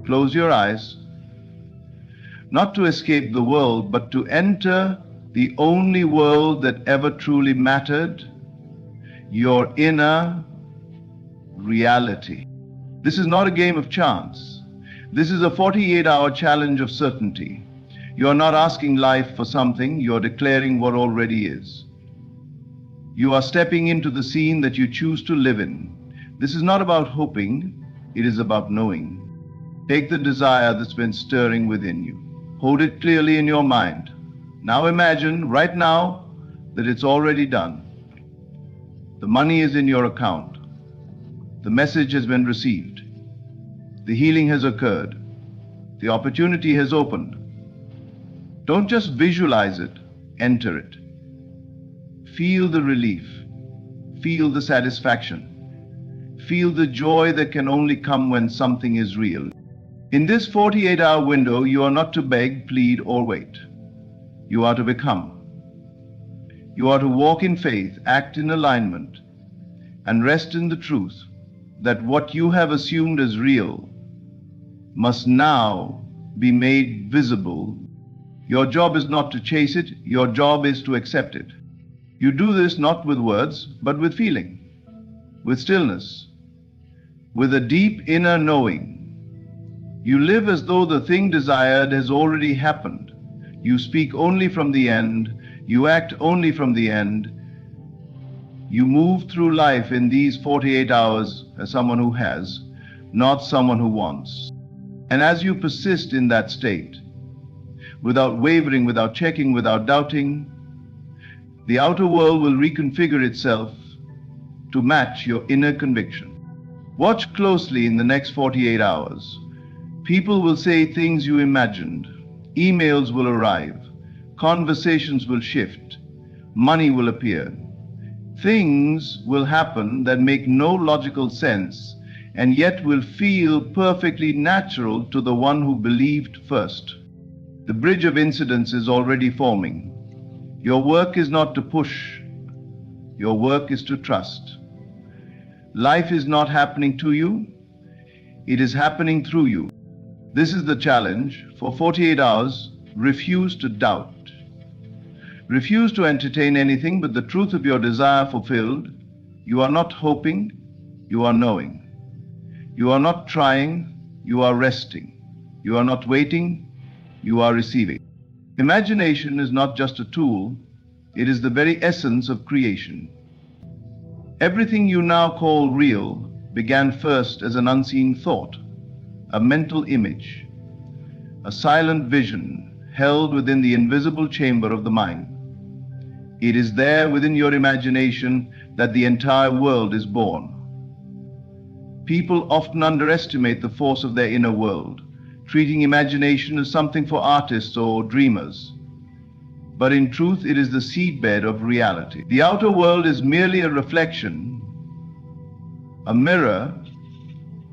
Close your eyes, not to escape the world, but to enter the only world that ever truly mattered, your inner reality. This is not a game of chance. This is a 48-hour challenge of certainty. You are not asking life for something, you are declaring what already is. You are stepping into the scene that you choose to live in. This is not about hoping, it is about knowing. Take the desire that's been stirring within you. Hold it clearly in your mind. Now imagine, right now, that it's already done. The money is in your account. The message has been received. The healing has occurred. The opportunity has opened. Don't just visualize it, enter it. Feel the relief. Feel the satisfaction. Feel the joy that can only come when something is real. In this 48-hour window, you are not to beg, plead, or wait. You are to become. You are to walk in faith, act in alignment, and rest in the truth that what you have assumed as real must now be made visible. Your job is not to chase it, your job is to accept it. You do this not with words, but with feeling, with stillness, with a deep inner knowing. You live as though the thing desired has already happened. You speak only from the end. You act only from the end. You move through life in these 48 hours as someone who has, not someone who wants. And as you persist in that state, without wavering, without checking, without doubting, the outer world will reconfigure itself to match your inner conviction. Watch closely in the next 48 hours. People will say things you imagined. Emails will arrive. Conversations will shift. Money will appear. Things will happen that make no logical sense and yet will feel perfectly natural to the one who believed first. The bridge of incidents is already forming. Your work is not to push. Your work is to trust. Life is not happening to you. It is happening through you. This is the challenge. For 48 hours, refuse to doubt. Refuse to entertain anything but the truth of your desire fulfilled. You are not hoping, you are knowing. You are not trying, you are resting. You are not waiting, you are receiving. Imagination is not just a tool, it is the very essence of creation. Everything you now call real began first as an unseen thought, a mental image, a silent vision held within the invisible chamber of the mind. It is there within your imagination that the entire world is born. People often underestimate the force of their inner world, treating imagination as something for artists or dreamers. But in truth, it is the seedbed of reality. The outer world is merely a reflection, a mirror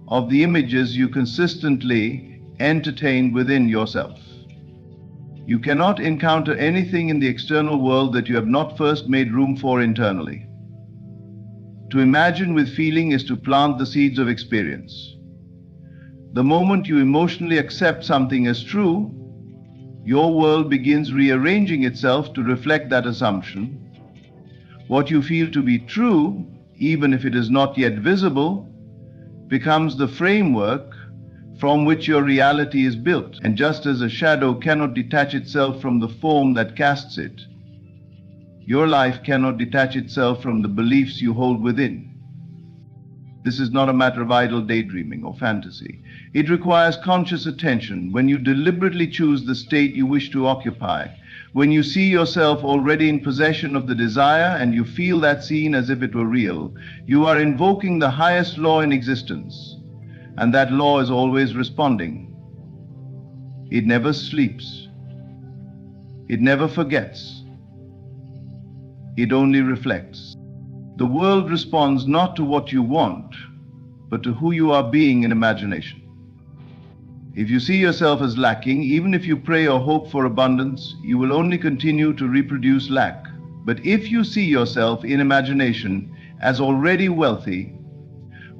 of the images you consistently entertain within yourself. You cannot encounter anything in the external world that you have not first made room for internally. To imagine with feeling is to plant the seeds of experience. The moment you emotionally accept something as true, your world begins rearranging itself to reflect that assumption. What you feel to be true, even if it is not yet visible, becomes the framework from which your reality is built. And just as a shadow cannot detach itself from the form that casts it, your life cannot detach itself from the beliefs you hold within. This is not a matter of idle daydreaming or fantasy. It requires conscious attention. When you deliberately choose the state you wish to occupy, when you see yourself already in possession of the desire and you feel that scene as if it were real, you are invoking the highest law in existence, and that law is always responding. It never sleeps. It never forgets. It only reflects. The world responds not to what you want, but to who you are being in imagination. If you see yourself as lacking, even if you pray or hope for abundance, you will only continue to reproduce lack. But if you see yourself in imagination as already wealthy,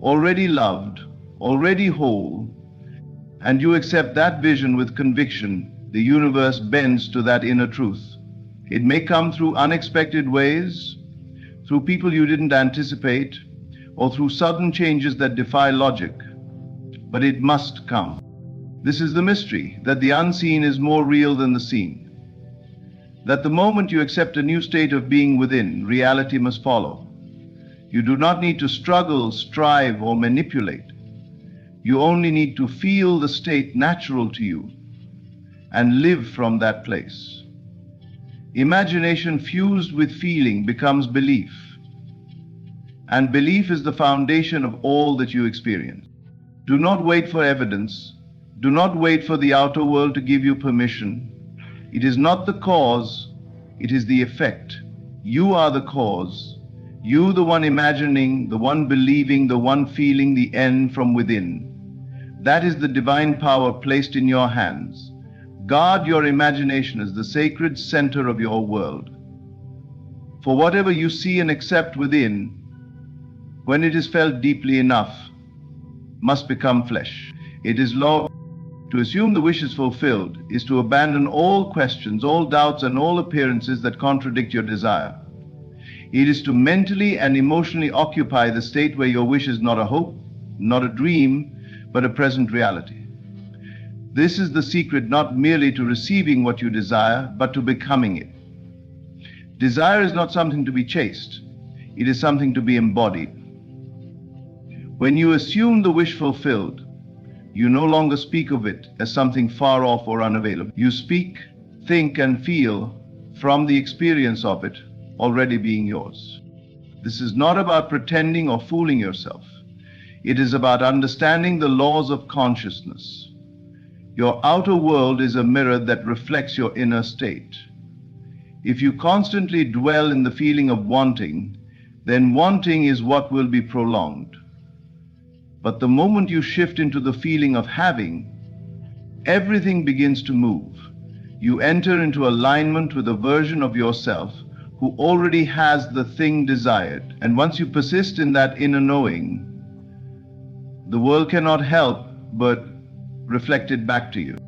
already loved, already whole, and you accept that vision with conviction, the universe bends to that inner truth. It may come through unexpected ways, through people you didn't anticipate, or through sudden changes that defy logic, but it must come. This is the mystery, that the unseen is more real than the seen. That the moment you accept a new state of being within, reality must follow. You do not need to struggle, strive, or manipulate. You only need to feel the state natural to you and live from that place. Imagination fused with feeling becomes belief, and belief is the foundation of all that you experience. Do not wait for evidence. Do not wait for the outer world to give you permission. It is not the cause, it is the effect. You are the cause. You, the one imagining, the one believing, the one feeling the end from within. That is the divine power placed in your hands. Guard your imagination as the sacred center of your world. For whatever you see and accept within, when it is felt deeply enough, must become flesh. It is law. To assume the wish is fulfilled is to abandon all questions, all doubts, and all appearances that contradict your desire. It is to mentally and emotionally occupy the state where your wish is not a hope, not a dream, but a present reality. This is the secret, not merely to receiving what you desire, but to becoming it. Desire is not something to be chased. It is something to be embodied. When you assume the wish fulfilled, you no longer speak of it as something far off or unavailable. You speak, think, and feel from the experience of it already being yours. This is not about pretending or fooling yourself. It is about understanding the laws of consciousness. Your outer world is a mirror that reflects your inner state. If you constantly dwell in the feeling of wanting, then wanting is what will be prolonged. But the moment you shift into the feeling of having, everything begins to move. You enter into alignment with a version of yourself who already has the thing desired. And once you persist in that inner knowing, the world cannot help but reflect it back to you.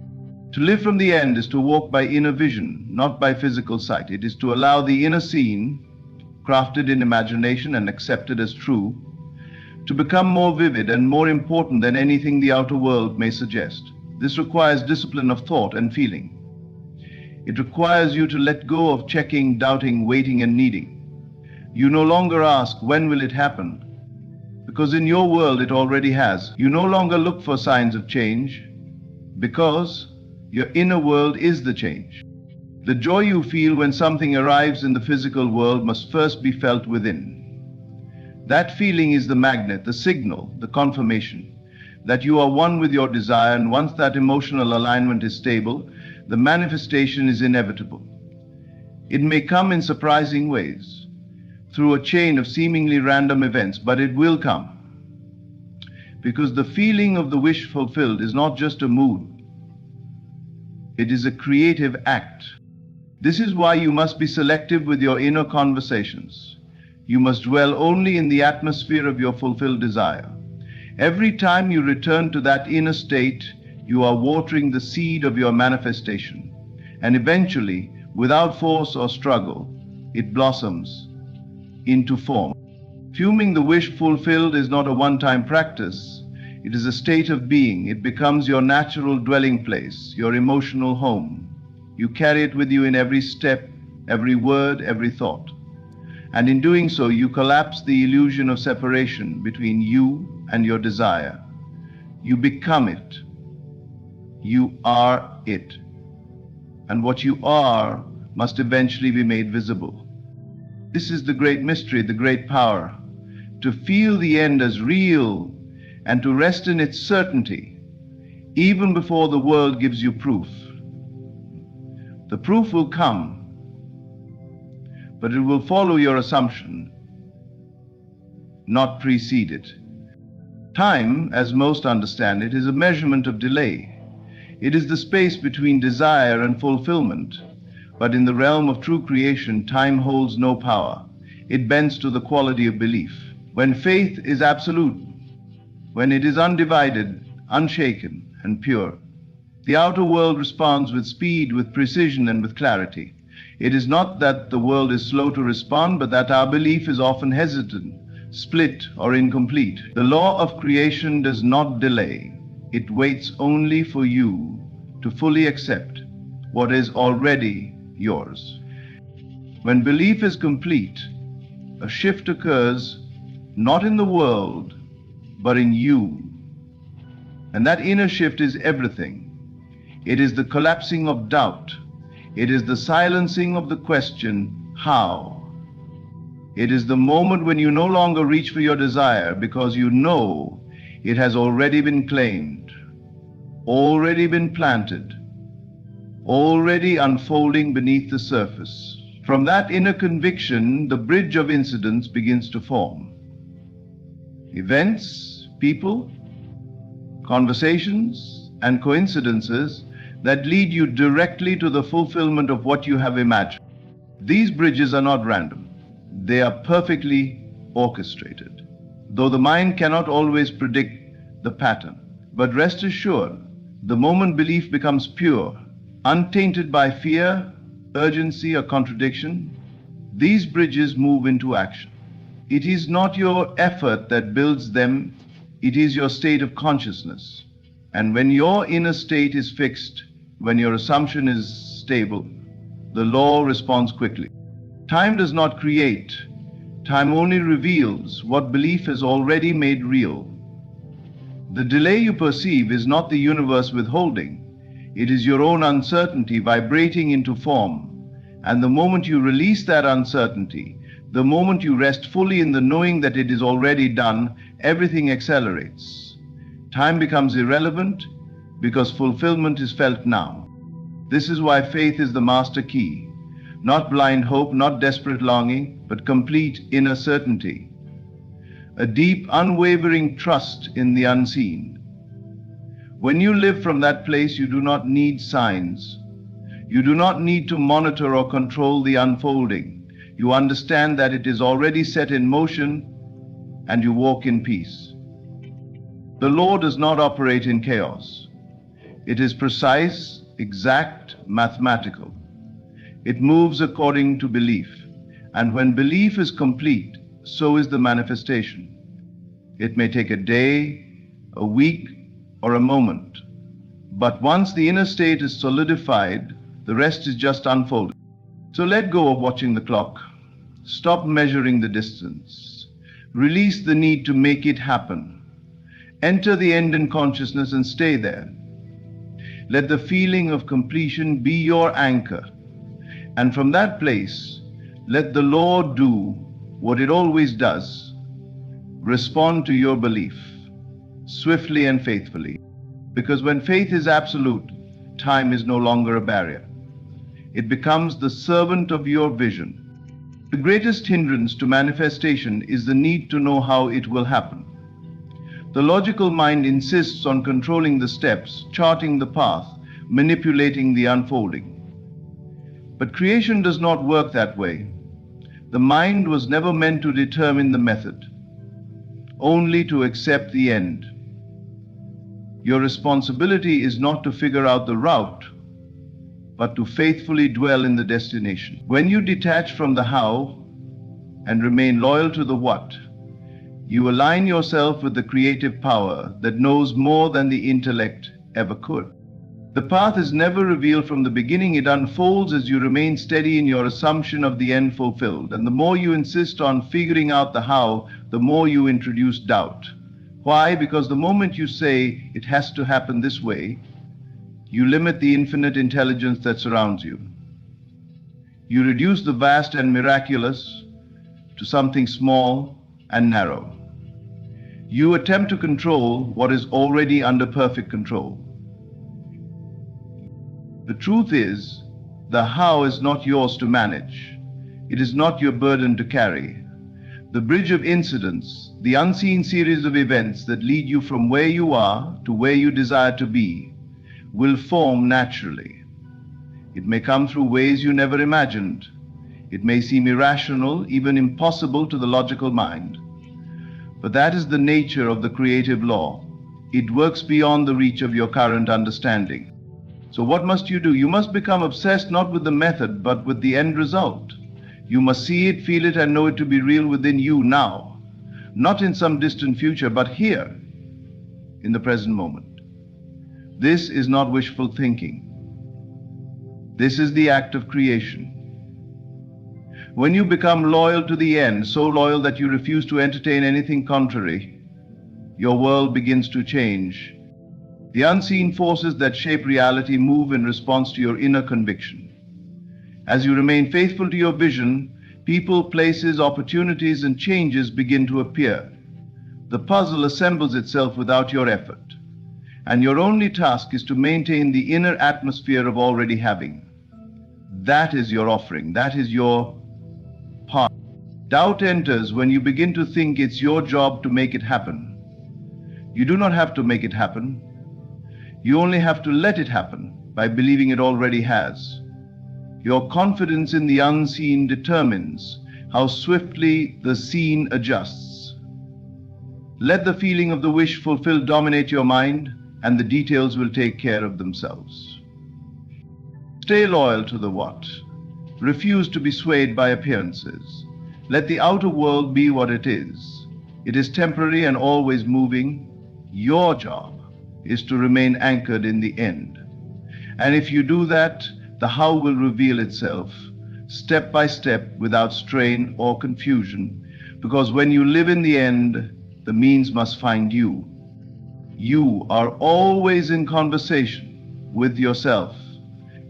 To live from the end is to walk by inner vision, not by physical sight. It is to allow the inner scene, crafted in imagination and accepted as true, to become more vivid and more important than anything the outer world may suggest. This requires discipline of thought and feeling. It requires you to let go of checking, doubting, waiting, and needing. You no longer ask, when will it happen? Because in your world it already has. You no longer look for signs of change, because your inner world is the change. The joy you feel when something arrives in the physical world must first be felt within. That feeling is the magnet, the signal, the confirmation that you are one with your desire, and once that emotional alignment is stable, the manifestation is inevitable. It may come in surprising ways, through a chain of seemingly random events, but it will come. Because the feeling of the wish fulfilled is not just a mood, it is a creative act. This is why you must be selective with your inner conversations. You must dwell only in the atmosphere of your fulfilled desire. Every time you return to that inner state, you are watering the seed of your manifestation. And eventually, without force or struggle, it blossoms into form. Fuming the wish fulfilled is not a one-time practice. It is a state of being. It becomes your natural dwelling place, your emotional home. You carry it with you in every step, every word, every thought. And in doing so, you collapse the illusion of separation between you and your desire. You become it. You are it. And what you are must eventually be made visible. This is the great mystery, the great power. To feel the end as real and to rest in its certainty, even before the world gives you proof. The proof will come, but it will follow your assumption, not precede it. Time, as most understand it, is a measurement of delay. It is the space between desire and fulfillment. But in the realm of true creation, time holds no power. It bends to the quality of belief. When faith is absolute, when it is undivided, unshaken, and pure. The outer world responds with speed, with precision, and with clarity. It is not that the world is slow to respond, but that our belief is often hesitant, split, or incomplete. The law of creation does not delay. It waits only for you to fully accept what is already yours. When belief is complete, a shift occurs not in the world, but in you. And that inner shift is everything. It is the collapsing of doubt. It is the silencing of the question, how? It is the moment when you no longer reach for your desire because you know it has already been claimed, already been planted, already unfolding beneath the surface. From that inner conviction, the bridge of incidents begins to form. Events, people, conversations, and coincidences that lead you directly to the fulfillment of what you have imagined. These bridges are not random. They are perfectly orchestrated, though the mind cannot always predict the pattern. But rest assured, the moment belief becomes pure, untainted by fear, urgency, or contradiction, these bridges move into action. It is not your effort that builds them, it is your state of consciousness. And when your inner state is fixed, when your assumption is stable, the law responds quickly. Time does not create. Time only reveals what belief has already made real. The delay you perceive is not the universe withholding. It is your own uncertainty vibrating into form. And the moment you release that uncertainty, the moment you rest fully in the knowing that it is already done, everything accelerates. Time becomes irrelevant because fulfillment is felt now. This is why faith is the master key. Not blind hope, not desperate longing, but complete inner certainty. A deep, unwavering trust in the unseen. When you live from that place, you do not need signs. You do not need to monitor or control the unfolding. You understand that it is already set in motion, and you walk in peace. The law does not operate in chaos. It is precise, exact, mathematical. It moves according to belief. And when belief is complete, so is the manifestation. It may take a day, a week, or a moment. But once the inner state is solidified, the rest is just unfolded. So let go of watching the clock. Stop measuring the distance. Release the need to make it happen. Enter the end in consciousness and stay there. Let the feeling of completion be your anchor. And from that place, let the law do what it always does. Respond to your belief, swiftly and faithfully. Because when faith is absolute, time is no longer a barrier. It becomes the servant of your vision. The greatest hindrance to manifestation is the need to know how it will happen. The logical mind insists on controlling the steps, charting the path, manipulating the unfolding. But creation does not work that way. The mind was never meant to determine the method, only to accept the end. Your responsibility is not to figure out the route, but to faithfully dwell in the destination. When you detach from the how and remain loyal to the what, you align yourself with the creative power that knows more than the intellect ever could. The path is never revealed from the beginning. It unfolds as you remain steady in your assumption of the end fulfilled. And the more you insist on figuring out the how, the more you introduce doubt. Why? Because the moment you say it has to happen this way, you limit the infinite intelligence that surrounds you. You reduce the vast and miraculous to something small and narrow. You attempt to control what is already under perfect control. The truth is, the how is not yours to manage. It is not your burden to carry. The bridge of incidents, the unseen series of events that lead you from where you are to where you desire to be, will form naturally. It may come through ways you never imagined. It may seem irrational, even impossible to the logical mind. But that is the nature of the creative law. It works beyond the reach of your current understanding. So what must you do? You must become obsessed not with the method, but with the end result. You must see it, feel it, and know it to be real within you now. Not in some distant future, but here, in the present moment. This is not wishful thinking. This is the act of creation. When you become loyal to the end, so loyal that you refuse to entertain anything contrary, your world begins to change. The unseen forces that shape reality move in response to your inner conviction. As you remain faithful to your vision, people, places, opportunities, and changes begin to appear. The puzzle assembles itself without your effort, and your only task is to maintain the inner atmosphere of already having. That is your offering. That is your part. Doubt enters when you begin to think it's your job to make it happen. You do not have to make it happen. You only have to let it happen by believing it already has. Your confidence in the unseen determines how swiftly the seen adjusts. Let the feeling of the wish fulfilled dominate your mind, and the details will take care of themselves. Stay loyal to the what. Refuse to be swayed by appearances. Let the outer world be what it is. It is temporary and always moving. Your job is to remain anchored in the end. And if you do that, the how will reveal itself, step by step, without strain or confusion, because when you live in the end, the means must find you. You are always in conversation with yourself.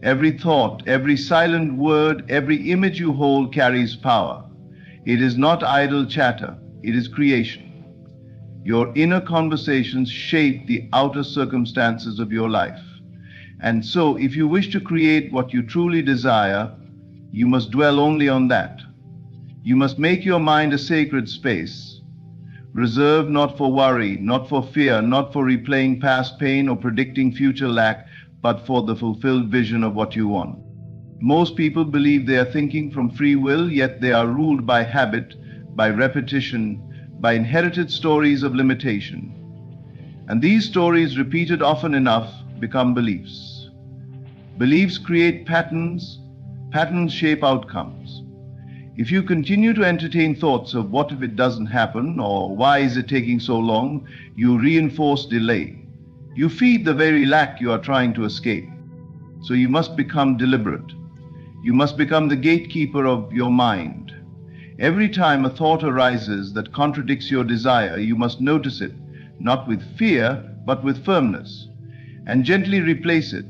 Every thought, every silent word, every image you hold carries power. It is not idle chatter, it is creation. Your inner conversations shape the outer circumstances of your life. And so, if you wish to create what you truly desire, you must dwell only on that. You must make your mind a sacred space, reserved not for worry, not for fear, not for replaying past pain or predicting future lack, but for the fulfilled vision of what you want. Most people believe they are thinking from free will, yet they are ruled by habit, by repetition, by inherited stories of limitation. And these stories, repeated often enough, become beliefs. Beliefs create patterns, patterns shape outcomes. If you continue to entertain thoughts of what if it doesn't happen, or why is it taking so long, you reinforce delay. You feed the very lack you are trying to escape. So you must become deliberate. You must become the gatekeeper of your mind. Every time a thought arises that contradicts your desire, you must notice it, not with fear, but with firmness, and gently replace it.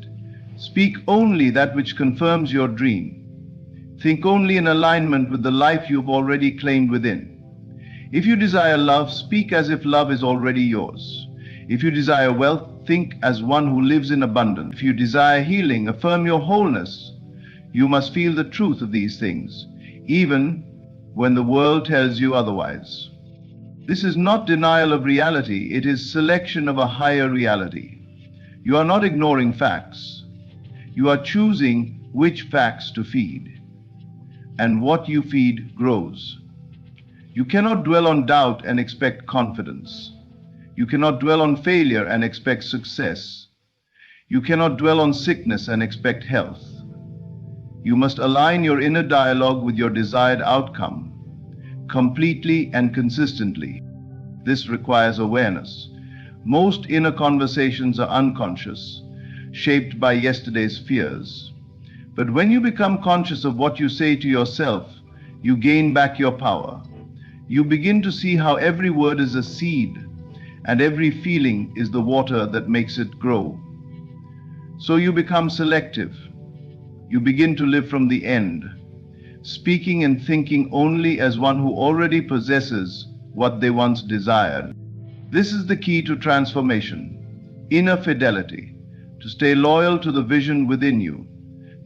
Speak only that which confirms your dream. Think only in alignment with the life you've already claimed within. If you desire love, speak as if love is already yours. If you desire wealth, think as one who lives in abundance. If you desire healing, affirm your wholeness. You must feel the truth of these things, even when the world tells you otherwise. This is not denial of reality, it is selection of a higher reality. You are not ignoring facts. You are choosing which facts to feed. And what you feed grows. You cannot dwell on doubt and expect confidence. You cannot dwell on failure and expect success. You cannot dwell on sickness and expect health. You must align your inner dialogue with your desired outcome, completely and consistently. This requires awareness. Most inner conversations are unconscious, shaped by yesterday's fears. But when you become conscious of what you say to yourself, you gain back your power. You begin to see how every word is a seed, and every feeling is the water that makes it grow. So you become selective. You begin to live from the end, speaking and thinking only as one who already possesses what they once desired. This is the key to transformation, inner fidelity, to stay loyal to the vision within you,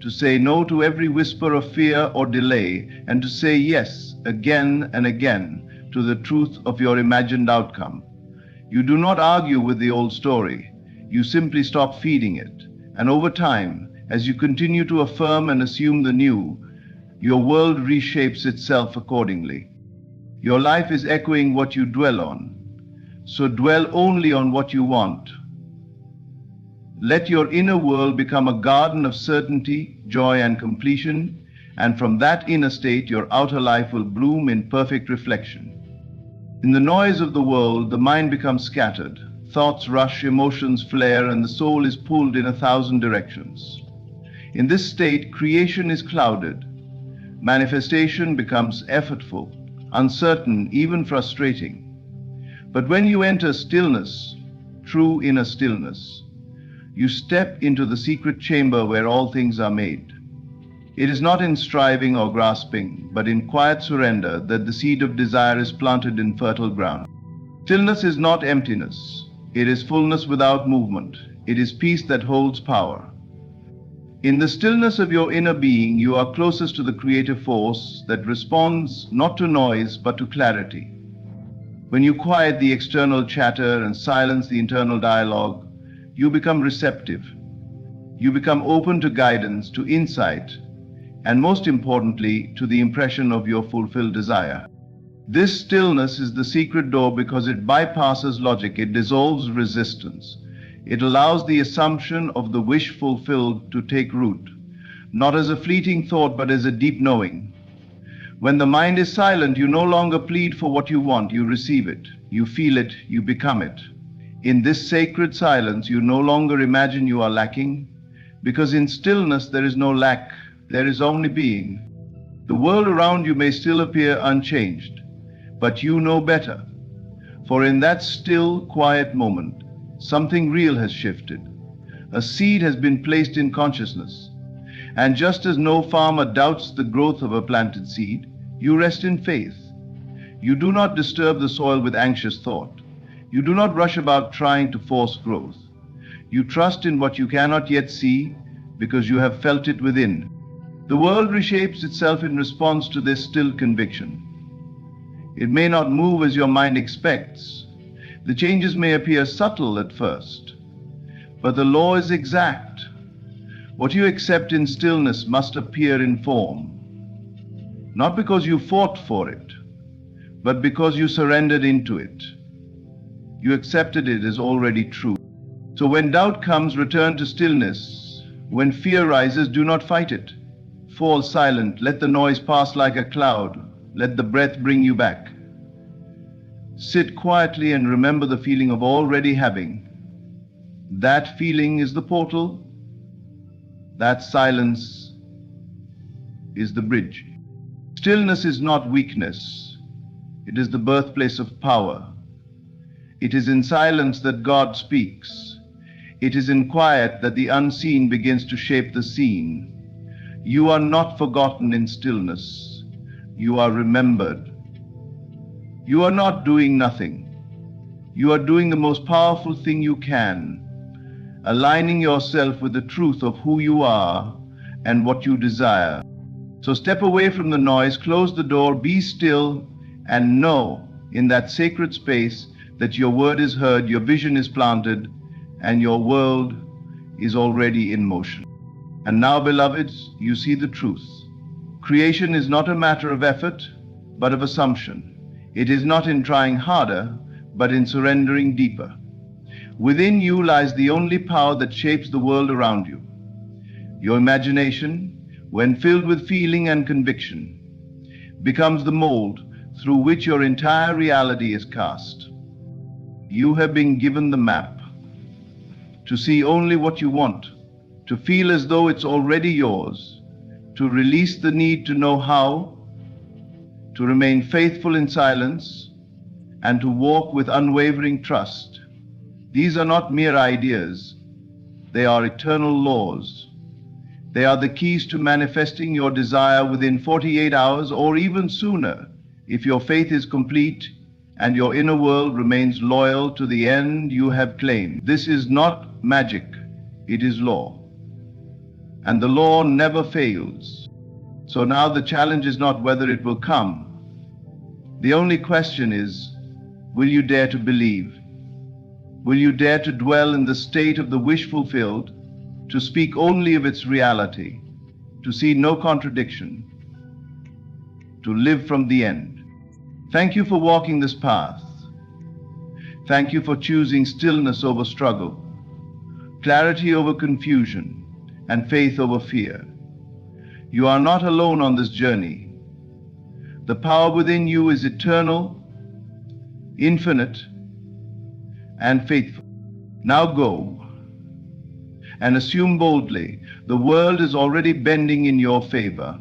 to say no to every whisper of fear or delay, and to say yes again and again to the truth of your imagined outcome. You do not argue with the old story, you simply stop feeding it, and over time, as you continue to affirm and assume the new, your world reshapes itself accordingly. Your life is echoing what you dwell on. So dwell only on what you want. Let your inner world become a garden of certainty, joy, and completion, and from that inner state, your outer life will bloom in perfect reflection. In the noise of the world, the mind becomes scattered. Thoughts rush, emotions flare, and the soul is pulled in 1,000 directions. In this state, creation is clouded. Manifestation becomes effortful, uncertain, even frustrating. But when you enter stillness, true inner stillness, you step into the secret chamber where all things are made. It is not in striving or grasping, but in quiet surrender that the seed of desire is planted in fertile ground. Stillness is not emptiness. It is fullness without movement. It is peace that holds power. In the stillness of your inner being, you are closest to the creative force that responds not to noise, but to clarity. When you quiet the external chatter and silence the internal dialogue, you become receptive. You become open to guidance, to insight, and most importantly, to the impression of your fulfilled desire. This stillness is the secret door because it bypasses logic, it dissolves resistance. It allows the assumption of the wish fulfilled to take root, not as a fleeting thought, but as a deep knowing. When the mind is silent, you no longer plead for what you want, you receive it, you feel it, you become it. In this sacred silence, you no longer imagine you are lacking, because in stillness there is no lack, there is only being. The world around you may still appear unchanged, but you know better. For in that still, quiet moment, something real has shifted. A seed has been placed in consciousness. And just as no farmer doubts the growth of a planted seed, you rest in faith. You do not disturb the soil with anxious thought. You do not rush about trying to force growth. You trust in what you cannot yet see because you have felt it within. The world reshapes itself in response to this still conviction. It may not move as your mind expects. The changes may appear subtle at first, but the law is exact. What you accept in stillness must appear in form, not because you fought for it, but because you surrendered into it. You accepted it as already true. So when doubt comes, return to stillness. When fear rises, do not fight it. Fall silent, let the noise pass like a cloud, let the breath bring you back. Sit quietly and remember the feeling of already having. That feeling is the portal, that silence is the bridge. Stillness is not weakness, it is the birthplace of power. It is in silence that God speaks. It is in quiet that the unseen begins to shape the seen. You are not forgotten in stillness. You are remembered. You are not doing nothing. You are doing the most powerful thing you can, aligning yourself with the truth of who you are and what you desire. So step away from the noise, close the door, be still, and know in that sacred space that your word is heard, your vision is planted, and your world is already in motion. And now, beloveds, you see the truth. Creation is not a matter of effort, but of assumption. It is not in trying harder, but in surrendering deeper. Within you lies the only power that shapes the world around you. Your imagination, when filled with feeling and conviction, becomes the mold through which your entire reality is cast. You have been given the map to see only what you want, to feel as though it's already yours, to release the need to know how, to remain faithful in silence, and to walk with unwavering trust. These are not mere ideas, they are eternal laws. They are the keys to manifesting your desire within 48 hours or even sooner, if your faith is complete and your inner world remains loyal to the end you have claimed. This is not magic, it is law. And the law never fails. So now the challenge is not whether it will come. The only question is, will you dare to believe? Will you dare to dwell in the state of the wish fulfilled, to speak only of its reality, to see no contradiction, to live from the end? Thank you for walking this path. Thank you for choosing stillness over struggle, clarity over confusion, and faith over fear. You are not alone on this journey. The power within you is eternal, infinite, and faithful. Now go and assume boldly the world is already bending in your favor.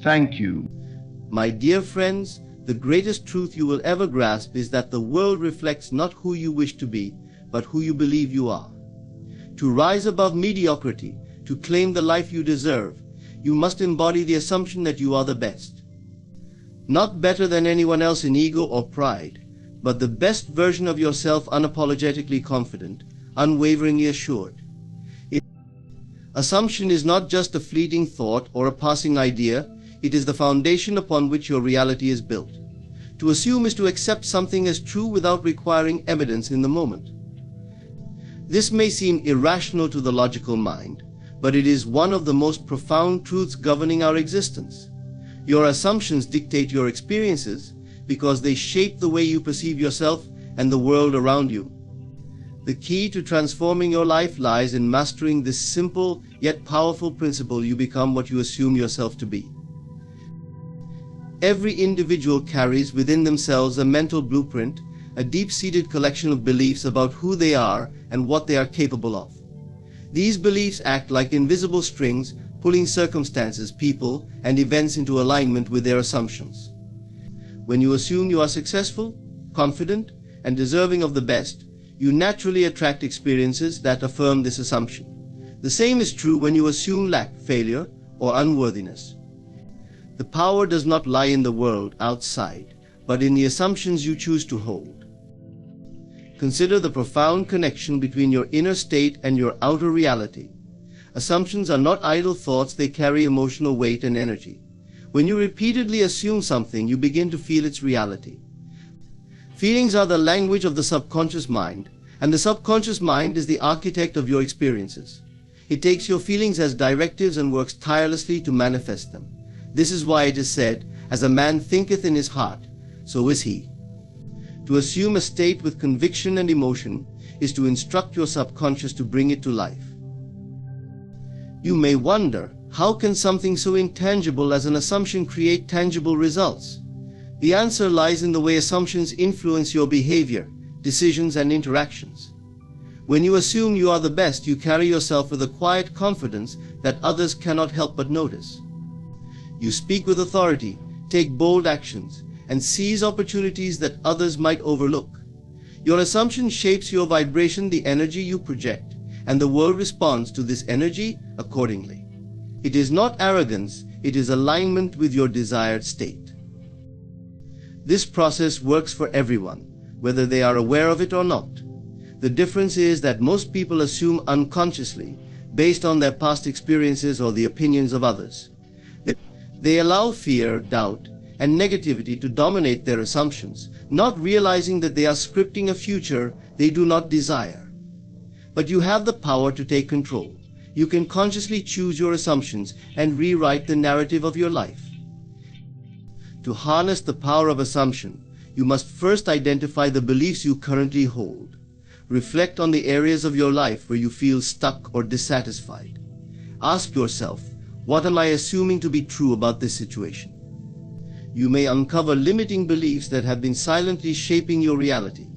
Thank you. My dear friends, the greatest truth you will ever grasp is that the world reflects not who you wish to be, but who you believe you are. To rise above mediocrity, to claim the life you deserve, you must embody the assumption that you are the best. Not better than anyone else in ego or pride, but the best version of yourself, unapologetically confident, unwaveringly assured. Assumption is not just a fleeting thought or a passing idea, it is the foundation upon which your reality is built. To assume is to accept something as true without requiring evidence in the moment. This may seem irrational to the logical mind, but it is one of the most profound truths governing our existence. Your assumptions dictate your experiences because they shape the way you perceive yourself and the world around you. The key to transforming your life lies in mastering this simple yet powerful principle: you become what you assume yourself to be. Every individual carries within themselves a mental blueprint, a deep-seated collection of beliefs about who they are and what they are capable of. These beliefs act like invisible strings, pulling circumstances, people, and events into alignment with their assumptions. When you assume you are successful, confident, and deserving of the best, you naturally attract experiences that affirm this assumption. The same is true when you assume lack, failure, or unworthiness. The power does not lie in the world outside, but in the assumptions you choose to hold. Consider the profound connection between your inner state and your outer reality. Assumptions are not idle thoughts, they carry emotional weight and energy. When you repeatedly assume something, you begin to feel its reality. Feelings are the language of the subconscious mind, and the subconscious mind is the architect of your experiences. It takes your feelings as directives and works tirelessly to manifest them. This is why it is said, "As a man thinketh in his heart, so is he." To assume a state with conviction and emotion is to instruct your subconscious to bring it to life. You may wonder, how can something so intangible as an assumption create tangible results? The answer lies in the way assumptions influence your behavior, decisions, and interactions. When you assume you are the best, you carry yourself with a quiet confidence that others cannot help but notice. You speak with authority, take bold actions, and seize opportunities that others might overlook. Your assumption shapes your vibration, the energy you project, and the world responds to this energy accordingly. It is not arrogance, it is alignment with your desired state. This process works for everyone, whether they are aware of it or not. The difference is that most people assume unconsciously, based on their past experiences or the opinions of others. They allow fear, doubt, and negativity to dominate their assumptions, not realizing that they are scripting a future they do not desire. But you have the power to take control. You can consciously choose your assumptions and rewrite the narrative of your life. To harness the power of assumption, you must first identify the beliefs you currently hold. Reflect on the areas of your life where you feel stuck or dissatisfied. Ask yourself, what am I assuming to be true about this situation? You may uncover limiting beliefs that have been silently shaping your reality.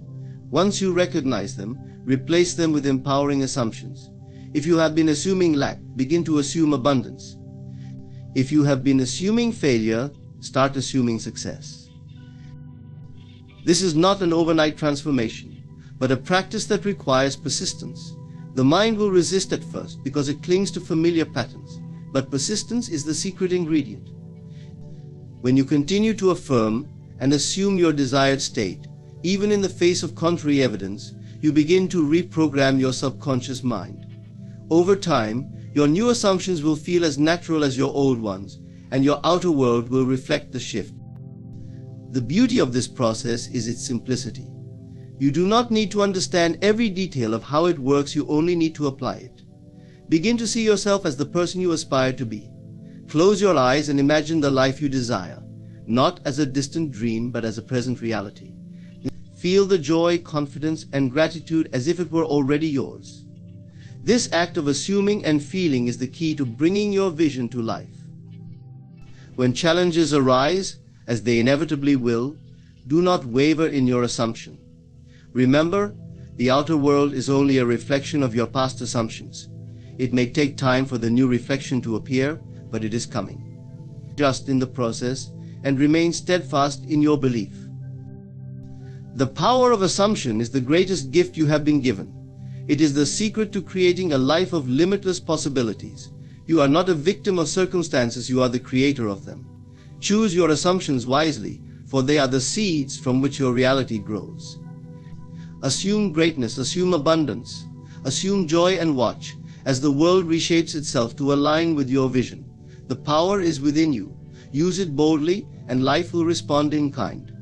Once you recognize them, replace them with empowering assumptions. If you have been assuming lack, begin to assume abundance. If you have been assuming failure, start assuming success. This is not an overnight transformation, but a practice that requires persistence. The mind will resist at first because it clings to familiar patterns, but persistence is the secret ingredient. When you continue to affirm and assume your desired state, even in the face of contrary evidence, you begin to reprogram your subconscious mind. Over time, your new assumptions will feel as natural as your old ones, and your outer world will reflect the shift. The beauty of this process is its simplicity. You do not need to understand every detail of how it works, you only need to apply it. Begin to see yourself as the person you aspire to be. Close your eyes and imagine the life you desire, not as a distant dream but as a present reality. Feel the joy, confidence, and gratitude as if it were already yours. This act of assuming and feeling is the key to bringing your vision to life. When challenges arise, as they inevitably will, do not waver in your assumption. Remember, the outer world is only a reflection of your past assumptions. It may take time for the new reflection to appear, but it is coming. Just in the process and remain steadfast in your belief. The power of assumption is the greatest gift you have been given. It is the secret to creating a life of limitless possibilities. You are not a victim of circumstances, you are the creator of them. Choose your assumptions wisely, for they are the seeds from which your reality grows. Assume greatness, assume abundance, assume joy, and watch as the world reshapes itself to align with your vision. The power is within you. Use it boldly, and life will respond in kind.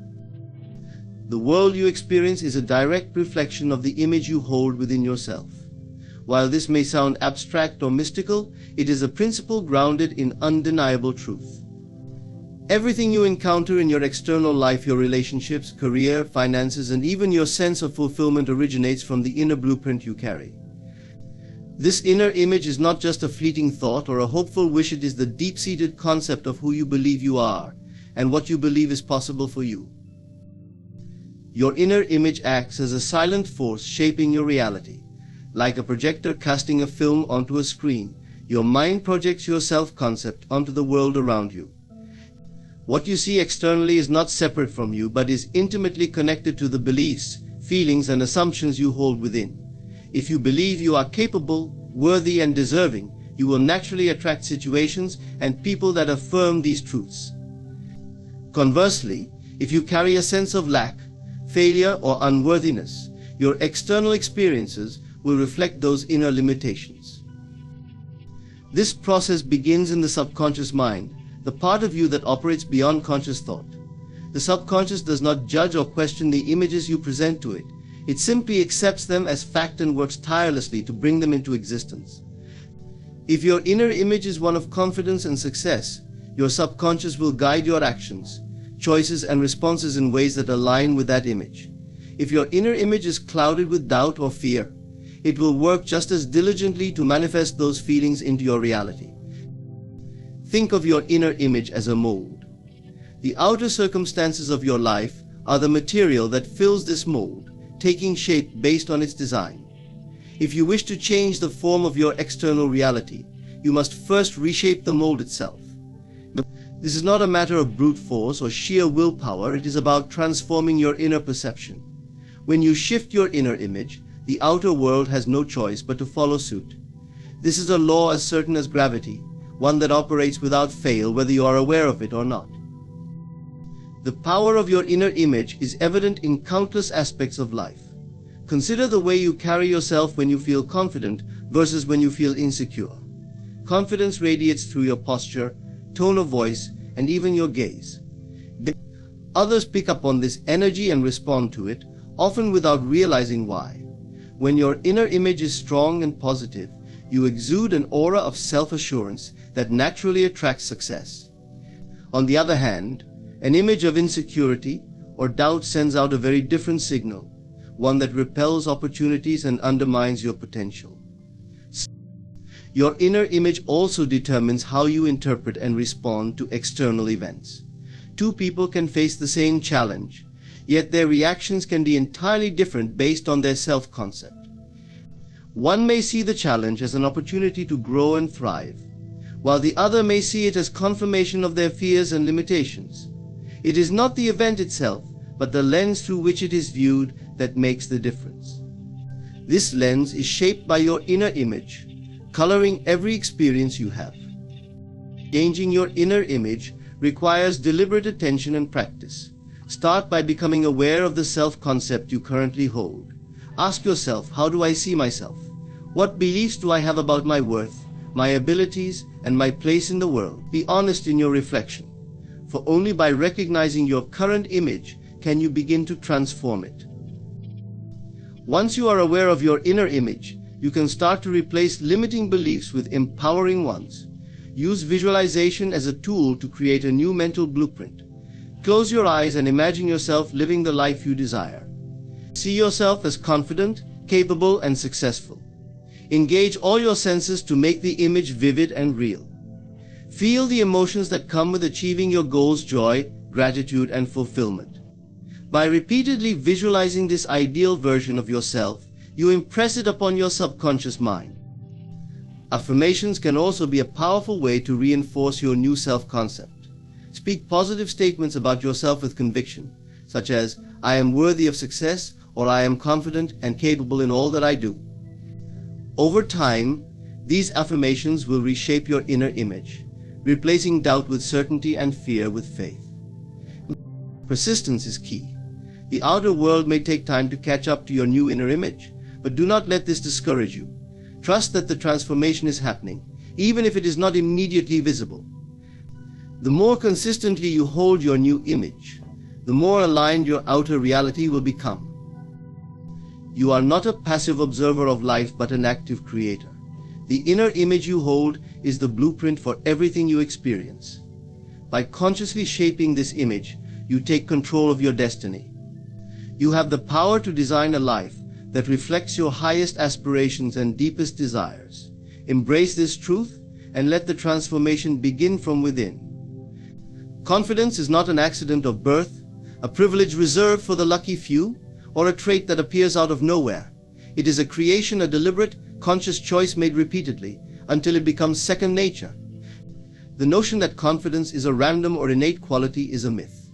The world you experience is a direct reflection of the image you hold within yourself. While this may sound abstract or mystical, it is a principle grounded in undeniable truth. Everything you encounter in your external life, your relationships, career, finances, and even your sense of fulfillment originates from the inner blueprint you carry. This inner image is not just a fleeting thought or a hopeful wish, it is the deep-seated concept of who you believe you are and what you believe is possible for you. Your inner image acts as a silent force shaping your reality. Like a projector casting a film onto a screen, your mind projects your self-concept onto the world around you. What you see externally is not separate from you, but is intimately connected to the beliefs, feelings, and assumptions you hold within. If you believe you are capable, worthy, and deserving, you will naturally attract situations and people that affirm these truths. Conversely, if you carry a sense of lack, failure, or unworthiness, your external experiences will reflect those inner limitations. This process begins in the subconscious mind, the part of you that operates beyond conscious thought. The subconscious does not judge or question the images you present to it. It simply accepts them as fact and works tirelessly to bring them into existence. If your inner image is one of confidence and success, your subconscious will guide your actions, choices, and responses in ways that align with that image. If your inner image is clouded with doubt or fear, it will work just as diligently to manifest those feelings into your reality. Think of your inner image as a mold. The outer circumstances of your life are the material that fills this mold, taking shape based on its design. If you wish to change the form of your external reality, you must first reshape the mold itself. This is not a matter of brute force or sheer willpower, it is about transforming your inner perception. When you shift your inner image, the outer world has no choice but to follow suit. This is a law as certain as gravity, one that operates without fail whether you are aware of it or not. The power of your inner image is evident in countless aspects of life. Consider the way you carry yourself when you feel confident versus when you feel insecure. Confidence radiates through your posture, tone of voice, and even your gaze. Others pick up on this energy and respond to it, often without realizing why. When your inner image is strong and positive, you exude an aura of self-assurance that naturally attracts success. On the other hand, an image of insecurity or doubt sends out a very different signal, one that repels opportunities and undermines your potential. Your inner image also determines how you interpret and respond to external events. Two people can face the same challenge, yet their reactions can be entirely different based on their self-concept. One may see the challenge as an opportunity to grow and thrive, while the other may see it as confirmation of their fears and limitations. It is not the event itself, but the lens through which it is viewed that makes the difference. This lens is shaped by your inner image, coloring every experience you have. Changing your inner image requires deliberate attention and practice. Start by becoming aware of the self-concept you currently hold. Ask yourself, how do I see myself? What beliefs do I have about my worth, my abilities, and my place in the world? Be honest in your reflection, for only by recognizing your current image can you begin to transform it. Once you are aware of your inner image, you can start to replace limiting beliefs with empowering ones. Use visualization as a tool to create a new mental blueprint. Close your eyes and imagine yourself living the life you desire. See yourself as confident, capable, and successful. Engage all your senses to make the image vivid and real. Feel the emotions that come with achieving your goals: joy, gratitude, and fulfillment. By repeatedly visualizing this ideal version of yourself, you impress it upon your subconscious mind. Affirmations can also be a powerful way to reinforce your new self-concept. Speak positive statements about yourself with conviction, such as, "I am worthy of success," or "I am confident and capable in all that I do." Over time, these affirmations will reshape your inner image, replacing doubt with certainty and fear with faith. Persistence is key. The outer world may take time to catch up to your new inner image, but do not let this discourage you. Trust that the transformation is happening, even if it is not immediately visible. The more consistently you hold your new image, the more aligned your outer reality will become. You are not a passive observer of life, but an active creator. The inner image you hold is the blueprint for everything you experience. By consciously shaping this image, you take control of your destiny. You have the power to design a life that reflects your highest aspirations and deepest desires. Embrace this truth and let the transformation begin from within. Confidence is not an accident of birth, a privilege reserved for the lucky few, or a trait that appears out of nowhere. It is a creation, a deliberate, conscious choice made repeatedly until it becomes second nature. The notion that confidence is a random or innate quality is a myth.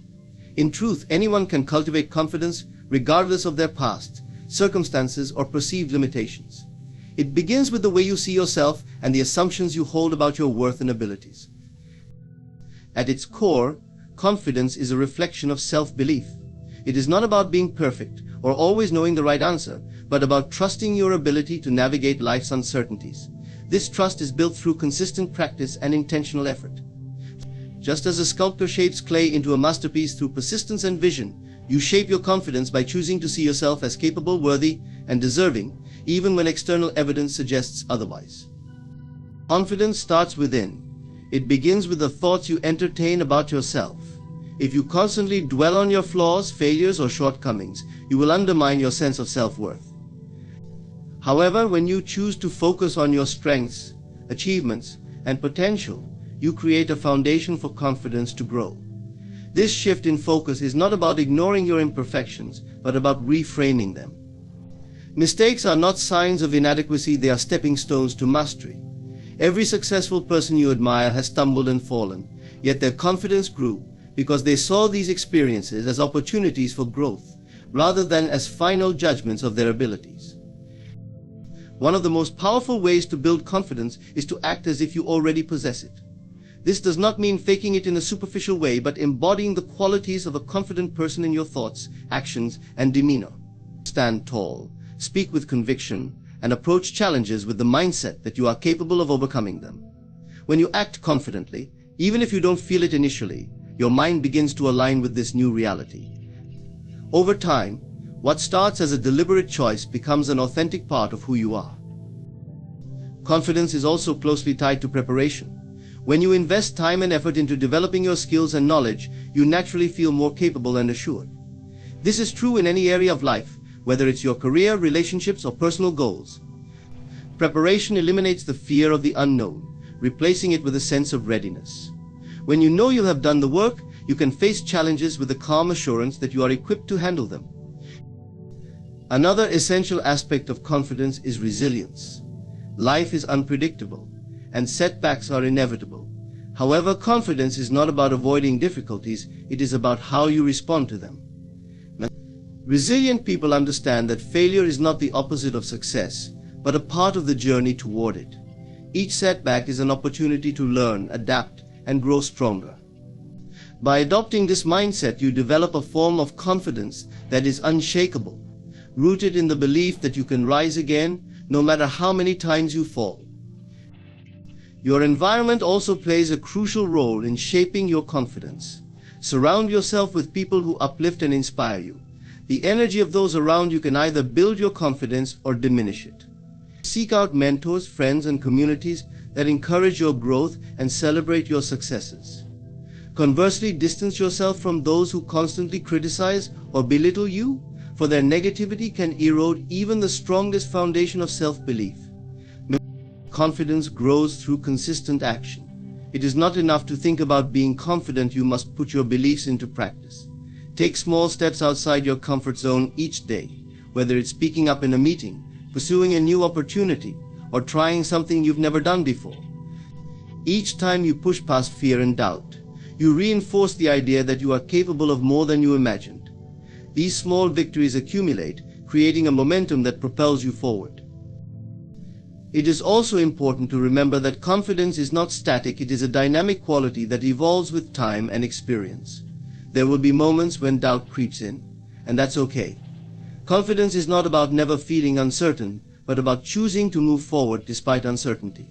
In truth, anyone can cultivate confidence regardless of their past, circumstances, or perceived limitations. It begins with the way you see yourself and the assumptions you hold about your worth and abilities. At its core, confidence is a reflection of self-belief. It is not about being perfect or always knowing the right answer, but about trusting your ability to navigate life's uncertainties. This trust is built through consistent practice and intentional effort. Just as a sculptor shapes clay into a masterpiece through persistence and vision, you shape your confidence by choosing to see yourself as capable, worthy, and deserving, even when external evidence suggests otherwise. Confidence starts within. It begins with the thoughts you entertain about yourself. If you constantly dwell on your flaws, failures, or shortcomings, you will undermine your sense of self-worth. However, when you choose to focus on your strengths, achievements, and potential, you create a foundation for confidence to grow. This shift in focus is not about ignoring your imperfections, but about reframing them. Mistakes are not signs of inadequacy, they are stepping stones to mastery. Every successful person you admire has stumbled and fallen, yet their confidence grew because they saw these experiences as opportunities for growth, rather than as final judgments of their abilities. One of the most powerful ways to build confidence is to act as if you already possess it. This does not mean faking it in a superficial way, but embodying the qualities of a confident person in your thoughts, actions, and demeanor. Stand tall, speak with conviction, and approach challenges with the mindset that you are capable of overcoming them. When you act confidently, even if you don't feel it initially, your mind begins to align with this new reality. Over time, what starts as a deliberate choice becomes an authentic part of who you are. Confidence is also closely tied to preparation. When you invest time and effort into developing your skills and knowledge, you naturally feel more capable and assured. This is true in any area of life, whether it's your career, relationships, or personal goals. Preparation eliminates the fear of the unknown, replacing it with a sense of readiness. When you know you have done the work, you can face challenges with the calm assurance that you are equipped to handle them. Another essential aspect of confidence is resilience. Life is unpredictable, and setbacks are inevitable. However, confidence is not about avoiding difficulties, it is about how you respond to them. Resilient people understand that failure is not the opposite of success, but a part of the journey toward it. Each setback is an opportunity to learn, adapt, and grow stronger. By adopting this mindset, you develop a form of confidence that is unshakable, rooted in the belief that you can rise again, no matter how many times you fall. Your environment also plays a crucial role in shaping your confidence. Surround yourself with people who uplift and inspire you. The energy of those around you can either build your confidence or diminish it. Seek out mentors, friends, and communities that encourage your growth and celebrate your successes. Conversely, distance yourself from those who constantly criticize or belittle you, for for their negativity can erode even the strongest foundation of self-belief. Confidence grows through consistent action. It is not enough to think about being confident, you must put your beliefs into practice. Take small steps outside your comfort zone each day, whether it's speaking up in a meeting, pursuing a new opportunity, or trying something you've never done before. Each time you push past fear and doubt, you reinforce the idea that you are capable of more than you imagined. These small victories accumulate, creating a momentum that propels you forward. It is also important to remember that confidence is not static, it is a dynamic quality that evolves with time and experience. There will be moments when doubt creeps in, and that's okay. Confidence is not about never feeling uncertain, but about choosing to move forward despite uncertainty.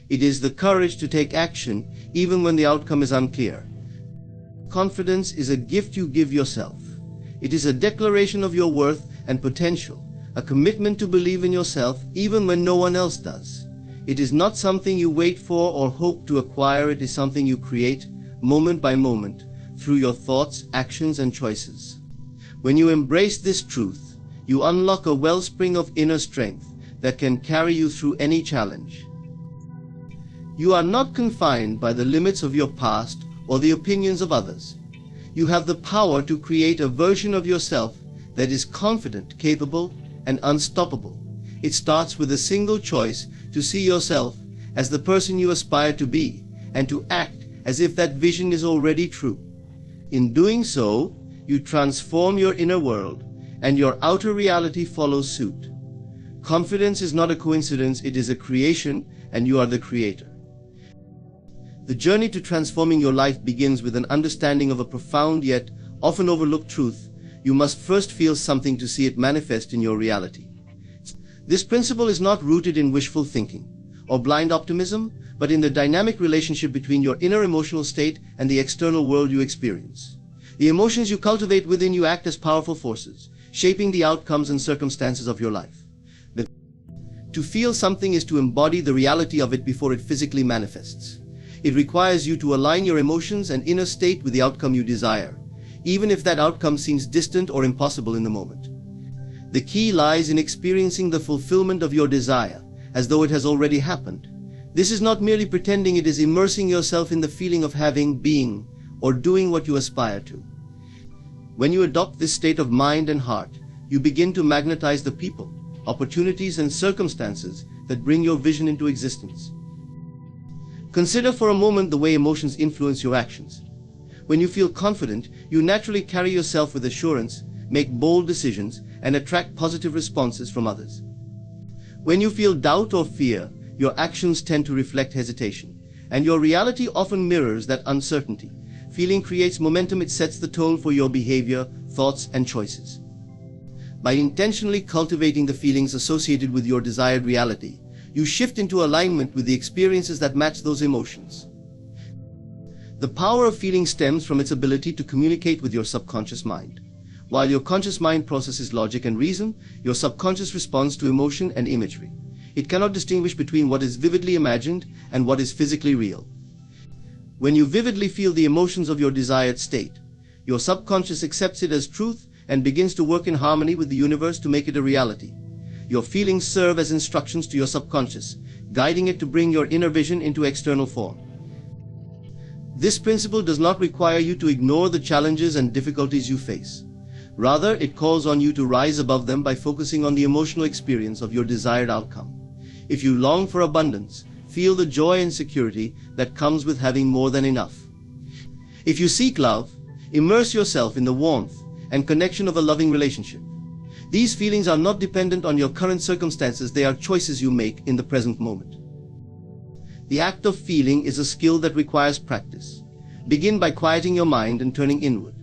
It is the courage to take action even when the outcome is unclear. Confidence is a gift you give yourself. It is a declaration of your worth and potential, a commitment to believe in yourself even when no one else does. It is not something you wait for or hope to acquire, it is something you create, moment by moment, through your thoughts, actions, and choices. When you embrace this truth, you unlock a wellspring of inner strength that can carry you through any challenge. You are not confined by the limits of your past or the opinions of others. You have the power to create a version of yourself that is confident, capable, and unstoppable. It starts with a single choice to see yourself as the person you aspire to be and to act as if that vision is already true. In doing so, you transform your inner world and your outer reality follows suit. Confidence is not a coincidence, it is a creation, and you are the creator. The journey to transforming your life begins with an understanding of a profound yet often overlooked truth. You must first feel something to see it manifest in your reality. This principle is not rooted in wishful thinking or blind optimism, but in the dynamic relationship between your inner emotional state and the external world you experience. The emotions you cultivate within you act as powerful forces, shaping the outcomes and circumstances of your life. To feel something is to embody the reality of it before it physically manifests. It requires you to align your emotions and inner state with the outcome you desire, even if that outcome seems distant or impossible in the moment. The key lies in experiencing the fulfillment of your desire, as though it has already happened. This is not merely pretending, it is immersing yourself in the feeling of having, being, or doing what you aspire to. When you adopt this state of mind and heart, you begin to magnetize the people, opportunities, and circumstances that bring your vision into existence. Consider for a moment the way emotions influence your actions. When you feel confident, you naturally carry yourself with assurance, make bold decisions, and attract positive responses from others. When you feel doubt or fear, your actions tend to reflect hesitation, and your reality often mirrors that uncertainty. Feeling creates momentum, it sets the tone for your behavior, thoughts, and choices. By intentionally cultivating the feelings associated with your desired reality, you shift into alignment with the experiences that match those emotions. The power of feeling stems from its ability to communicate with your subconscious mind. While your conscious mind processes logic and reason, your subconscious responds to emotion and imagery. It cannot distinguish between what is vividly imagined and what is physically real. When you vividly feel the emotions of your desired state, your subconscious accepts it as truth and begins to work in harmony with the universe to make it a reality. Your feelings serve as instructions to your subconscious, guiding it to bring your inner vision into external form. This principle does not require you to ignore the challenges and difficulties you face. Rather, it calls on you to rise above them by focusing on the emotional experience of your desired outcome. If you long for abundance, feel the joy and security that comes with having more than enough. If you seek love, immerse yourself in the warmth and connection of a loving relationship. These feelings are not dependent on your current circumstances, they are choices you make in the present moment. The act of feeling is a skill that requires practice. Begin by quieting your mind and turning inward.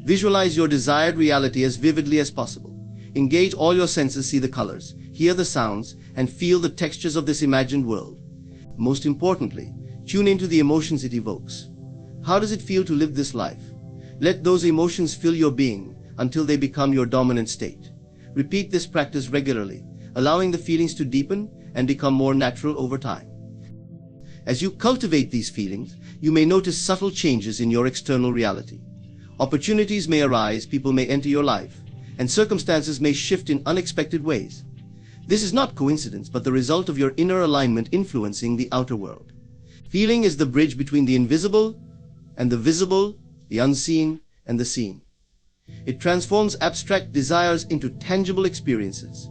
Visualize your desired reality as vividly as possible. Engage all your senses, see the colors, hear the sounds, and feel the textures of this imagined world. Most importantly, tune into the emotions it evokes. How does it feel to live this life? Let those emotions fill your being until they become your dominant state. Repeat this practice regularly, allowing the feelings to deepen and become more natural over time. As you cultivate these feelings, you may notice subtle changes in your external reality. Opportunities may arise, people may enter your life, and circumstances may shift in unexpected ways. This is not coincidence, but the result of your inner alignment influencing the outer world. Feeling is the bridge between the invisible and the visible, the unseen and the seen. It transforms abstract desires into tangible experiences.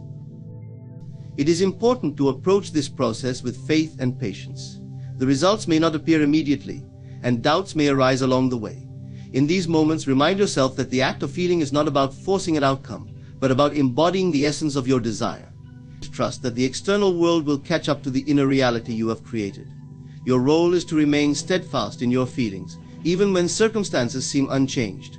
It is important to approach this process with faith and patience. The results may not appear immediately, and doubts may arise along the way. In these moments, remind yourself that the act of feeling is not about forcing an outcome, but about embodying the essence of your desire. Trust that the external world will catch up to the inner reality you have created. Your role is to remain steadfast in your feelings, even when circumstances seem unchanged.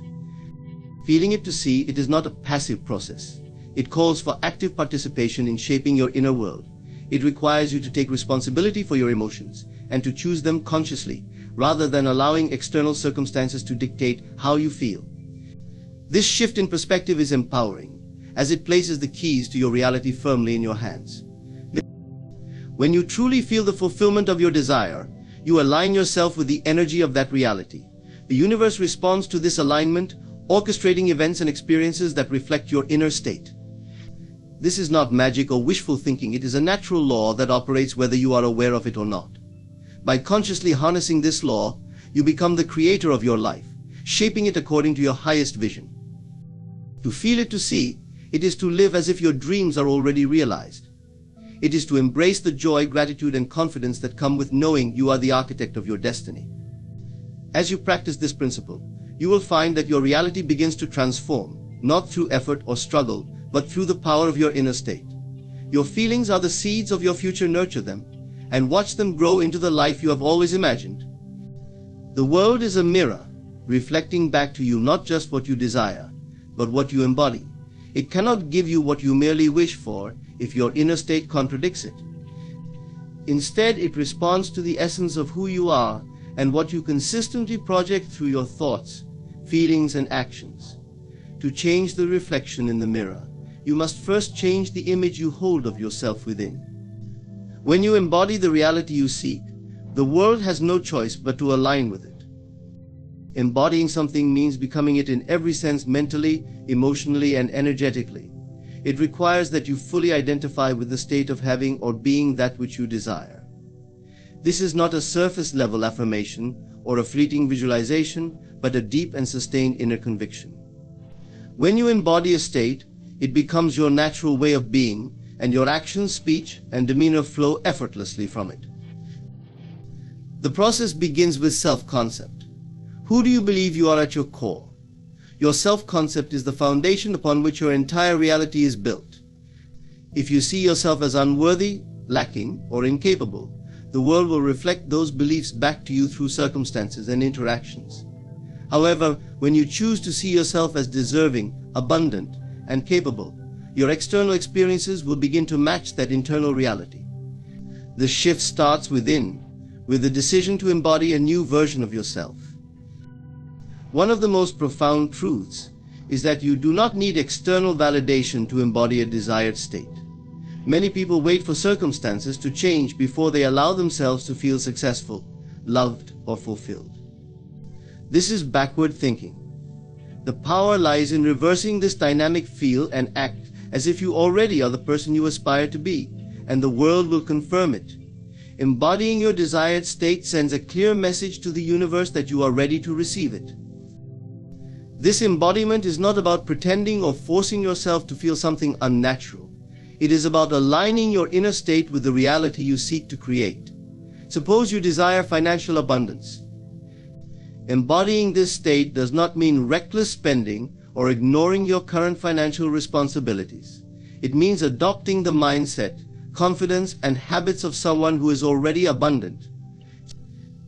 Feeling it to see it is not a passive process. It calls for active participation in shaping your inner world. It requires you to take responsibility for your emotions and to choose them consciously, rather than allowing external circumstances to dictate how you feel. This shift in perspective is empowering, as it places the keys to your reality firmly in your hands. When you truly feel the fulfillment of your desire, you align yourself with the energy of that reality. The universe responds to this alignment, orchestrating events and experiences that reflect your inner state. This is not magic or wishful thinking. It is a natural law that operates whether you are aware of it or not. By consciously harnessing this law, you become the creator of your life, shaping it according to your highest vision. To feel it to see, it is to live as if your dreams are already realized. It is to embrace the joy, gratitude, and confidence that come with knowing you are the architect of your destiny. As you practice this principle, you will find that your reality begins to transform, not through effort or struggle, but through the power of your inner state. Your feelings are the seeds of your future. Nurture them, and watch them grow into the life you have always imagined. The world is a mirror, reflecting back to you not just what you desire, but what you embody. It cannot give you what you merely wish for if your inner state contradicts it. Instead, it responds to the essence of who you are and what you consistently project through your thoughts, feelings, and actions. To change the reflection in the mirror, you must first change the image you hold of yourself within. When you embody the reality you seek, the world has no choice but to align with it. Embodying something means becoming it in every sense, mentally, emotionally, and energetically. It requires that you fully identify with the state of having or being that which you desire. This is not a surface-level affirmation or a fleeting visualization, but a deep and sustained inner conviction. When you embody a state, it becomes your natural way of being, and your actions, speech, and demeanor flow effortlessly from it. The process begins with self-concept. Who do you believe you are at your core? Your self-concept is the foundation upon which your entire reality is built. If you see yourself as unworthy, lacking, or incapable, the world will reflect those beliefs back to you through circumstances and interactions. However, when you choose to see yourself as deserving, abundant, and capable, your external experiences will begin to match that internal reality. The shift starts within, with the decision to embody a new version of yourself. One of the most profound truths is that you do not need external validation to embody a desired state. Many people wait for circumstances to change before they allow themselves to feel successful, loved, or fulfilled. This is backward thinking. The power lies in reversing this dynamic. Feel and act as if you already are the person you aspire to be, and the world will confirm it. Embodying your desired state sends a clear message to the universe that you are ready to receive it. This embodiment is not about pretending or forcing yourself to feel something unnatural. It is about aligning your inner state with the reality you seek to create. Suppose you desire financial abundance. Embodying this state does not mean reckless spending or ignoring your current financial responsibilities. It means adopting the mindset, confidence, and habits of someone who is already abundant.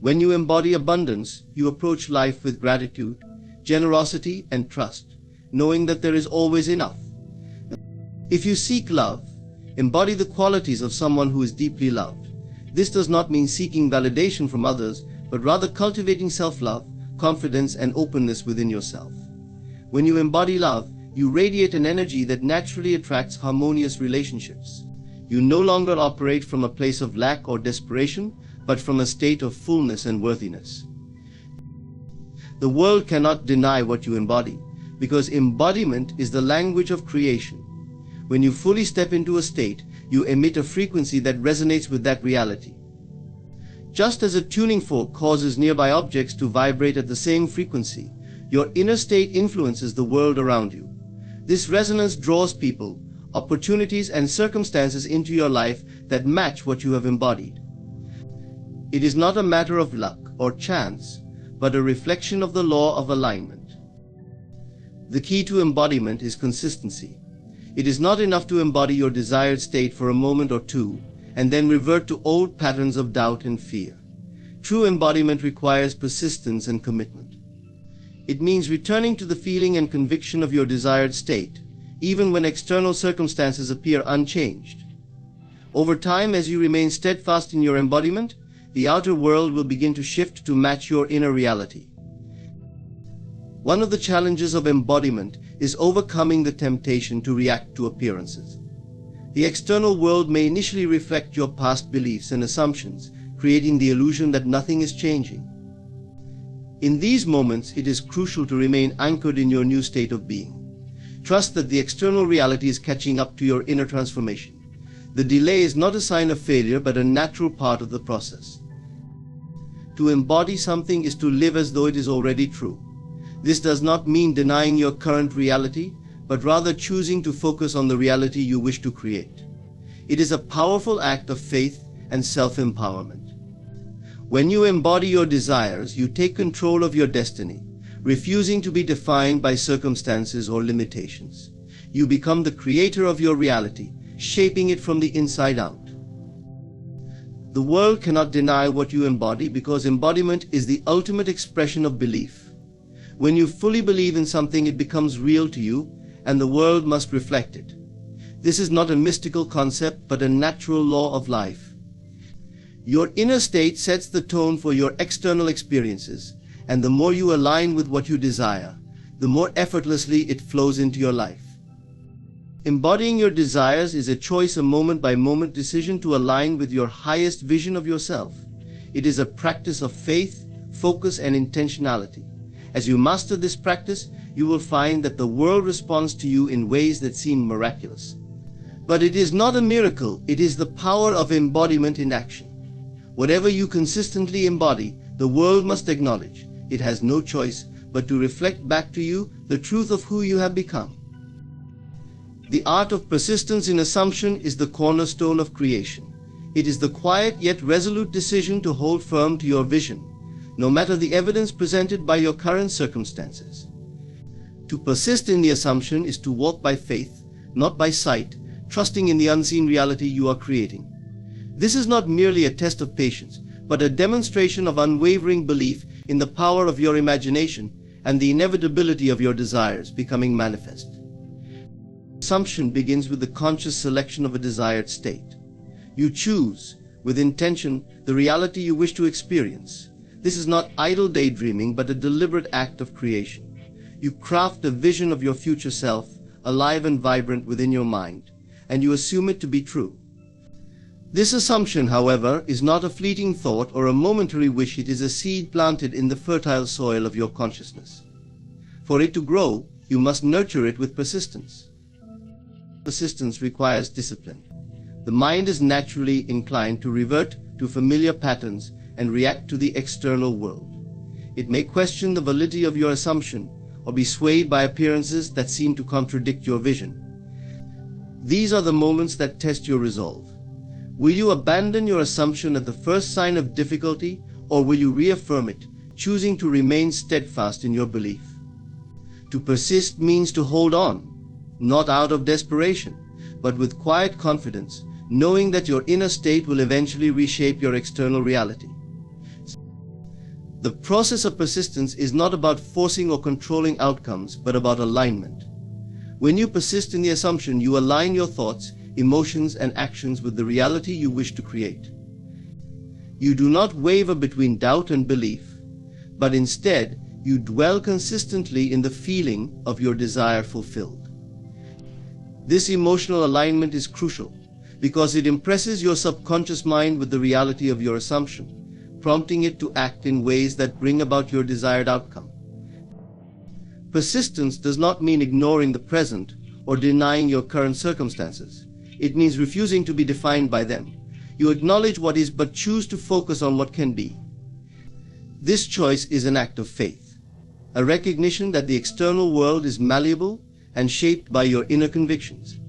When you embody abundance, you approach life with gratitude, generosity, and trust, knowing that there is always enough. If you seek love, embody the qualities of someone who is deeply loved. This does not mean seeking validation from others, but rather cultivating self-love, confidence, and openness within yourself. When you embody love, you radiate an energy that naturally attracts harmonious relationships. You no longer operate from a place of lack or desperation, but from a state of fullness and worthiness. The world cannot deny what you embody. because embodiment is the language of creation. When you fully step into a state, you emit a frequency that resonates with that reality. Just as a tuning fork causes nearby objects to vibrate at the same frequency, your inner state influences the world around you. This resonance draws people, opportunities, and circumstances into your life that match what you have embodied. It is not a matter of luck or chance, but a reflection of the law of alignment. The key to embodiment is consistency. It is not enough to embody your desired state for a moment or two, and then revert to old patterns of doubt and fear. True embodiment requires persistence and commitment. It means returning to the feeling and conviction of your desired state, even when external circumstances appear unchanged. Over time, as you remain steadfast in your embodiment, the outer world will begin to shift to match your inner reality. One of the challenges of embodiment is overcoming the temptation to react to appearances. The external world may initially reflect your past beliefs and assumptions, creating the illusion that nothing is changing. In these moments, it is crucial to remain anchored in your new state of being. Trust that the external reality is catching up to your inner transformation. The delay is not a sign of failure, but a natural part of the process. To embody something is to live as though it is already true. This does not mean denying your current reality, but rather choosing to focus on the reality you wish to create. It is a powerful act of faith and self-empowerment. When you embody your desires, you take control of your destiny, refusing to be defined by circumstances or limitations. You become the creator of your reality, shaping it from the inside out. The world cannot deny what you embody because embodiment is the ultimate expression of belief. When you fully believe in something, it becomes real to you, and the world must reflect it. This is not a mystical concept, but a natural law of life. Your inner state sets the tone for your external experiences, and the more you align with what you desire, the more effortlessly it flows into your life. Embodying your desires is a choice, a moment-by-moment decision to align with your highest vision of yourself. It is a practice of faith, focus, and intentionality. As you master this practice, you will find that the world responds to you in ways that seem miraculous. But it is not a miracle, it is the power of embodiment in action. Whatever you consistently embody, the world must acknowledge. It has no choice but to reflect back to you the truth of who you have become. The art of persistence in assumption is the cornerstone of creation. It is the quiet yet resolute decision to hold firm to your vision, no matter the evidence presented by your current circumstances. To persist in the assumption is to walk by faith, not by sight, trusting in the unseen reality you are creating. This is not merely a test of patience, but a demonstration of unwavering belief in the power of your imagination and the inevitability of your desires becoming manifest. Assumption begins with the conscious selection of a desired state. You choose, with intention, the reality you wish to experience. This is not idle daydreaming, but a deliberate act of creation. You craft a vision of your future self, alive and vibrant within your mind, and you assume it to be true. This assumption, however, is not a fleeting thought or a momentary wish. It is a seed planted in the fertile soil of your consciousness. For it to grow, you must nurture it with persistence. Persistence requires discipline. The mind is naturally inclined to revert to familiar patterns and react to the external world. It may question the validity of your assumption or be swayed by appearances that seem to contradict your vision. These are the moments that test your resolve. Will you abandon your assumption at the first sign of difficulty, or will you reaffirm it, choosing to remain steadfast in your belief? To persist means to hold on, not out of desperation, but with quiet confidence, knowing that your inner state will eventually reshape your external reality. The process of persistence is not about forcing or controlling outcomes, but about alignment. When you persist in the assumption, you align your thoughts, emotions, and actions with the reality you wish to create. You do not waver between doubt and belief, but instead, you dwell consistently in the feeling of your desire fulfilled. This emotional alignment is crucial because it impresses your subconscious mind with the reality of your assumption, prompting it to act in ways that bring about your desired outcome. Persistence does not mean ignoring the present or denying your current circumstances. It means refusing to be defined by them. You acknowledge what is but choose to focus on what can be. This choice is an act of faith, a recognition that the external world is malleable and shaped by your inner convictions.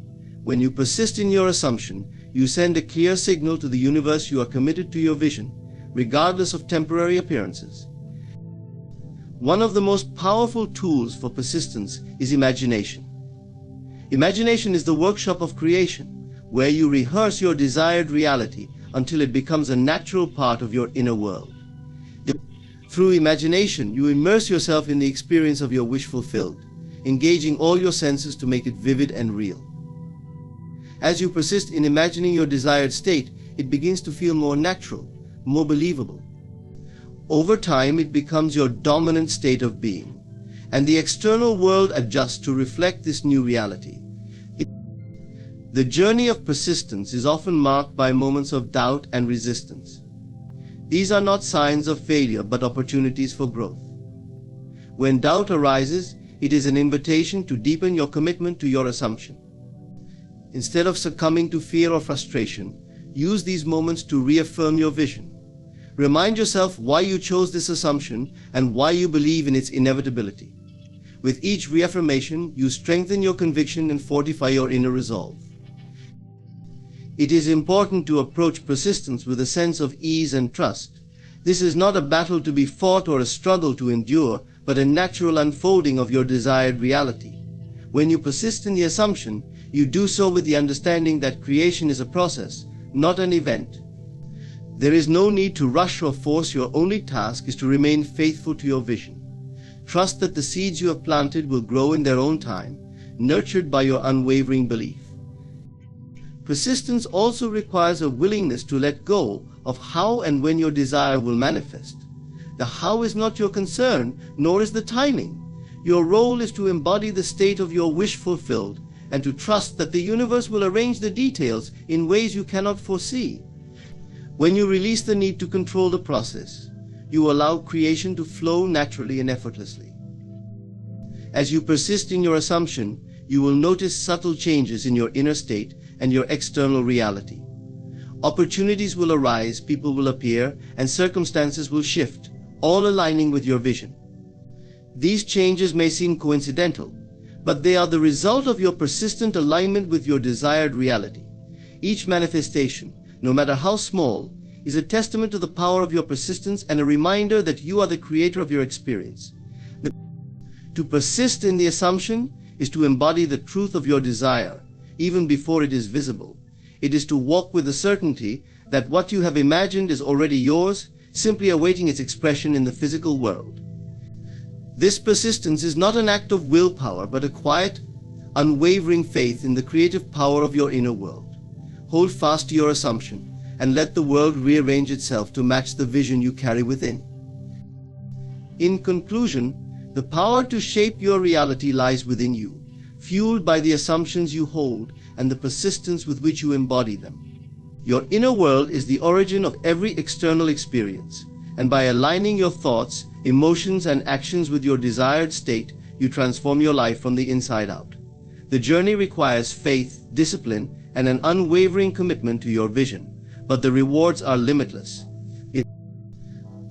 When you persist in your assumption, you send a clear signal to the universe you are committed to your vision, regardless of temporary appearances. One of the most powerful tools for persistence is imagination. Imagination is the workshop of creation, where you rehearse your desired reality until it becomes a natural part of your inner world. Through imagination, you immerse yourself in the experience of your wish fulfilled, engaging all your senses to make it vivid and real. As you persist in imagining your desired state, it begins to feel more natural, more believable. Over time, it becomes your dominant state of being, and the external world adjusts to reflect this new reality. The journey of persistence is often marked by moments of doubt and resistance. These are not signs of failure, but opportunities for growth. When doubt arises, it is an invitation to deepen your commitment to your assumption. Instead of succumbing to fear or frustration, use these moments to reaffirm your vision. Remind yourself why you chose this assumption and why you believe in its inevitability. With each reaffirmation, you strengthen your conviction and fortify your inner resolve. It is important to approach persistence with a sense of ease and trust. This is not a battle to be fought or a struggle to endure, but a natural unfolding of your desired reality. When you persist in the assumption, you do so with the understanding that creation is a process, not an event. There is no need to rush or force. Your only task is to remain faithful to your vision. Trust that the seeds you have planted will grow in their own time, nurtured by your unwavering belief. Persistence also requires a willingness to let go of how and when your desire will manifest. The how is not your concern, nor is the timing. Your role is to embody the state of your wish fulfilled and to trust that the universe will arrange the details in ways you cannot foresee. When you release the need to control the process, you allow creation to flow naturally and effortlessly. As you persist in your assumption, you will notice subtle changes in your inner state and your external reality. Opportunities will arise, people will appear, and circumstances will shift, all aligning with your vision. These changes may seem coincidental, but they are the result of your persistent alignment with your desired reality. Each manifestation, no matter how small, is a testament to the power of your persistence and a reminder that you are the creator of your experience. To persist in the assumption is to embody the truth of your desire, even before it is visible. It is to walk with the certainty that what you have imagined is already yours, simply awaiting its expression in the physical world. This persistence is not an act of willpower, but a quiet, unwavering faith in the creative power of your inner world. Hold fast to your assumption and let the world rearrange itself to match the vision you carry within. In conclusion, the power to shape your reality lies within you, fueled by the assumptions you hold and the persistence with which you embody them. Your inner world is the origin of every external experience, and by aligning your thoughts, emotions, and actions with your desired state, you transform your life from the inside out. The journey requires faith, discipline, and an unwavering commitment to your vision, but the rewards are limitless.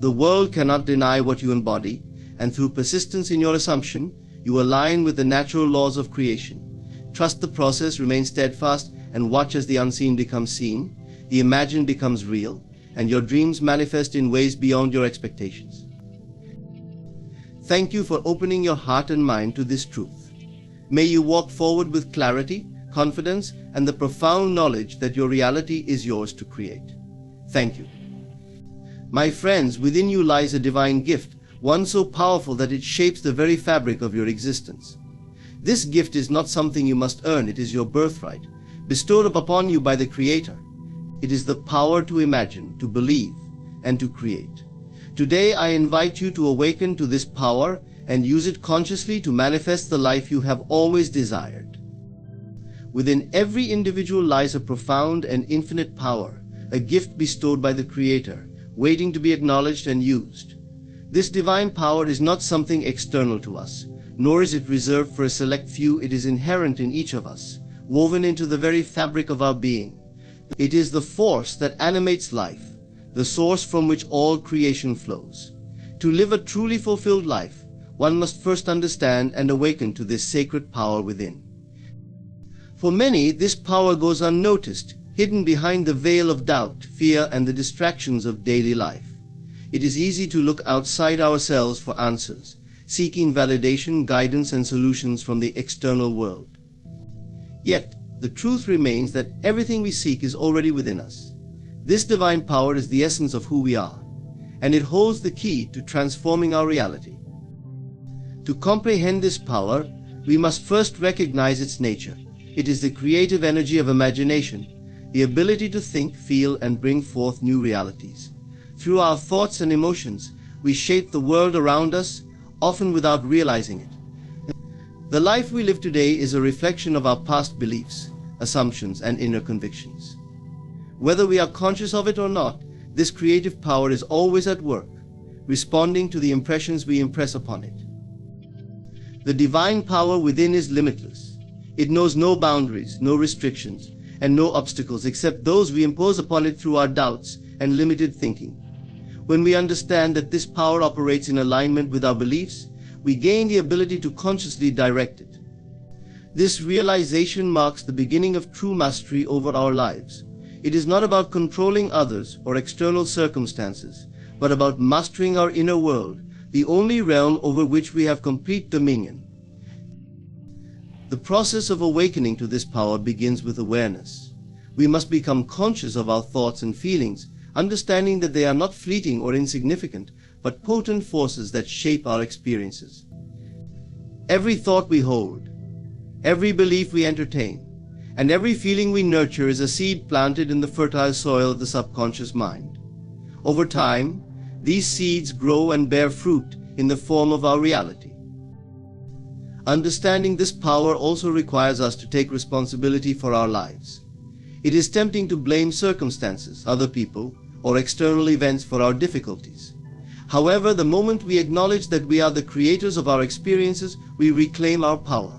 The world cannot deny what you embody, and through persistence in your assumption, you align with the natural laws of creation. Trust the process, remain steadfast, and watch as the unseen becomes seen, the imagined becomes real, and your dreams manifest in ways beyond your expectations. Thank you for opening your heart and mind to this truth. May you walk forward with clarity, confidence, and the profound knowledge that your reality is yours to create. Thank you. My friends, within you lies a divine gift, one so powerful that it shapes the very fabric of your existence. This gift is not something you must earn, it is your birthright, bestowed upon you by the Creator. It is the power to imagine, to believe, and to create. Today I invite you to awaken to this power and use it consciously to manifest the life you have always desired. Within every individual lies a profound and infinite power, a gift bestowed by the Creator, waiting to be acknowledged and used. This divine power is not something external to us, nor is it reserved for a select few. It is inherent in each of us, woven into the very fabric of our being. It is the force that animates life, the source from which all creation flows. To live a truly fulfilled life, one must first understand and awaken to this sacred power within. For many, this power goes unnoticed, hidden behind the veil of doubt, fear, and the distractions of daily life. It is easy to look outside ourselves for answers, seeking validation, guidance, and solutions from the external world. Yet, the truth remains that everything we seek is already within us. This divine power is the essence of who we are, and it holds the key to transforming our reality. To comprehend this power, we must first recognize its nature. It is the creative energy of imagination, the ability to think, feel, and bring forth new realities. Through our thoughts and emotions, we shape the world around us, often without realizing it. The life we live today is a reflection of our past beliefs, assumptions, and inner convictions. Whether we are conscious of it or not, this creative power is always at work, responding to the impressions we impress upon it. The divine power within is limitless. It knows no boundaries, no restrictions, and no obstacles except those we impose upon it through our doubts and limited thinking. When we understand that this power operates in alignment with our beliefs, we gain the ability to consciously direct it. This realization marks the beginning of true mastery over our lives. It is not about controlling others or external circumstances, but about mastering our inner world, the only realm over which we have complete dominion. The process of awakening to this power begins with awareness. We must become conscious of our thoughts and feelings, understanding that they are not fleeting or insignificant, but potent forces that shape our experiences. Every thought we hold, every belief we entertain, and every feeling we nurture is a seed planted in the fertile soil of the subconscious mind. Over time, these seeds grow and bear fruit in the form of our reality. Understanding this power also requires us to take responsibility for our lives. It is tempting to blame circumstances, other people, or external events for our difficulties. However, the moment we acknowledge that we are the creators of our experiences, we reclaim our power.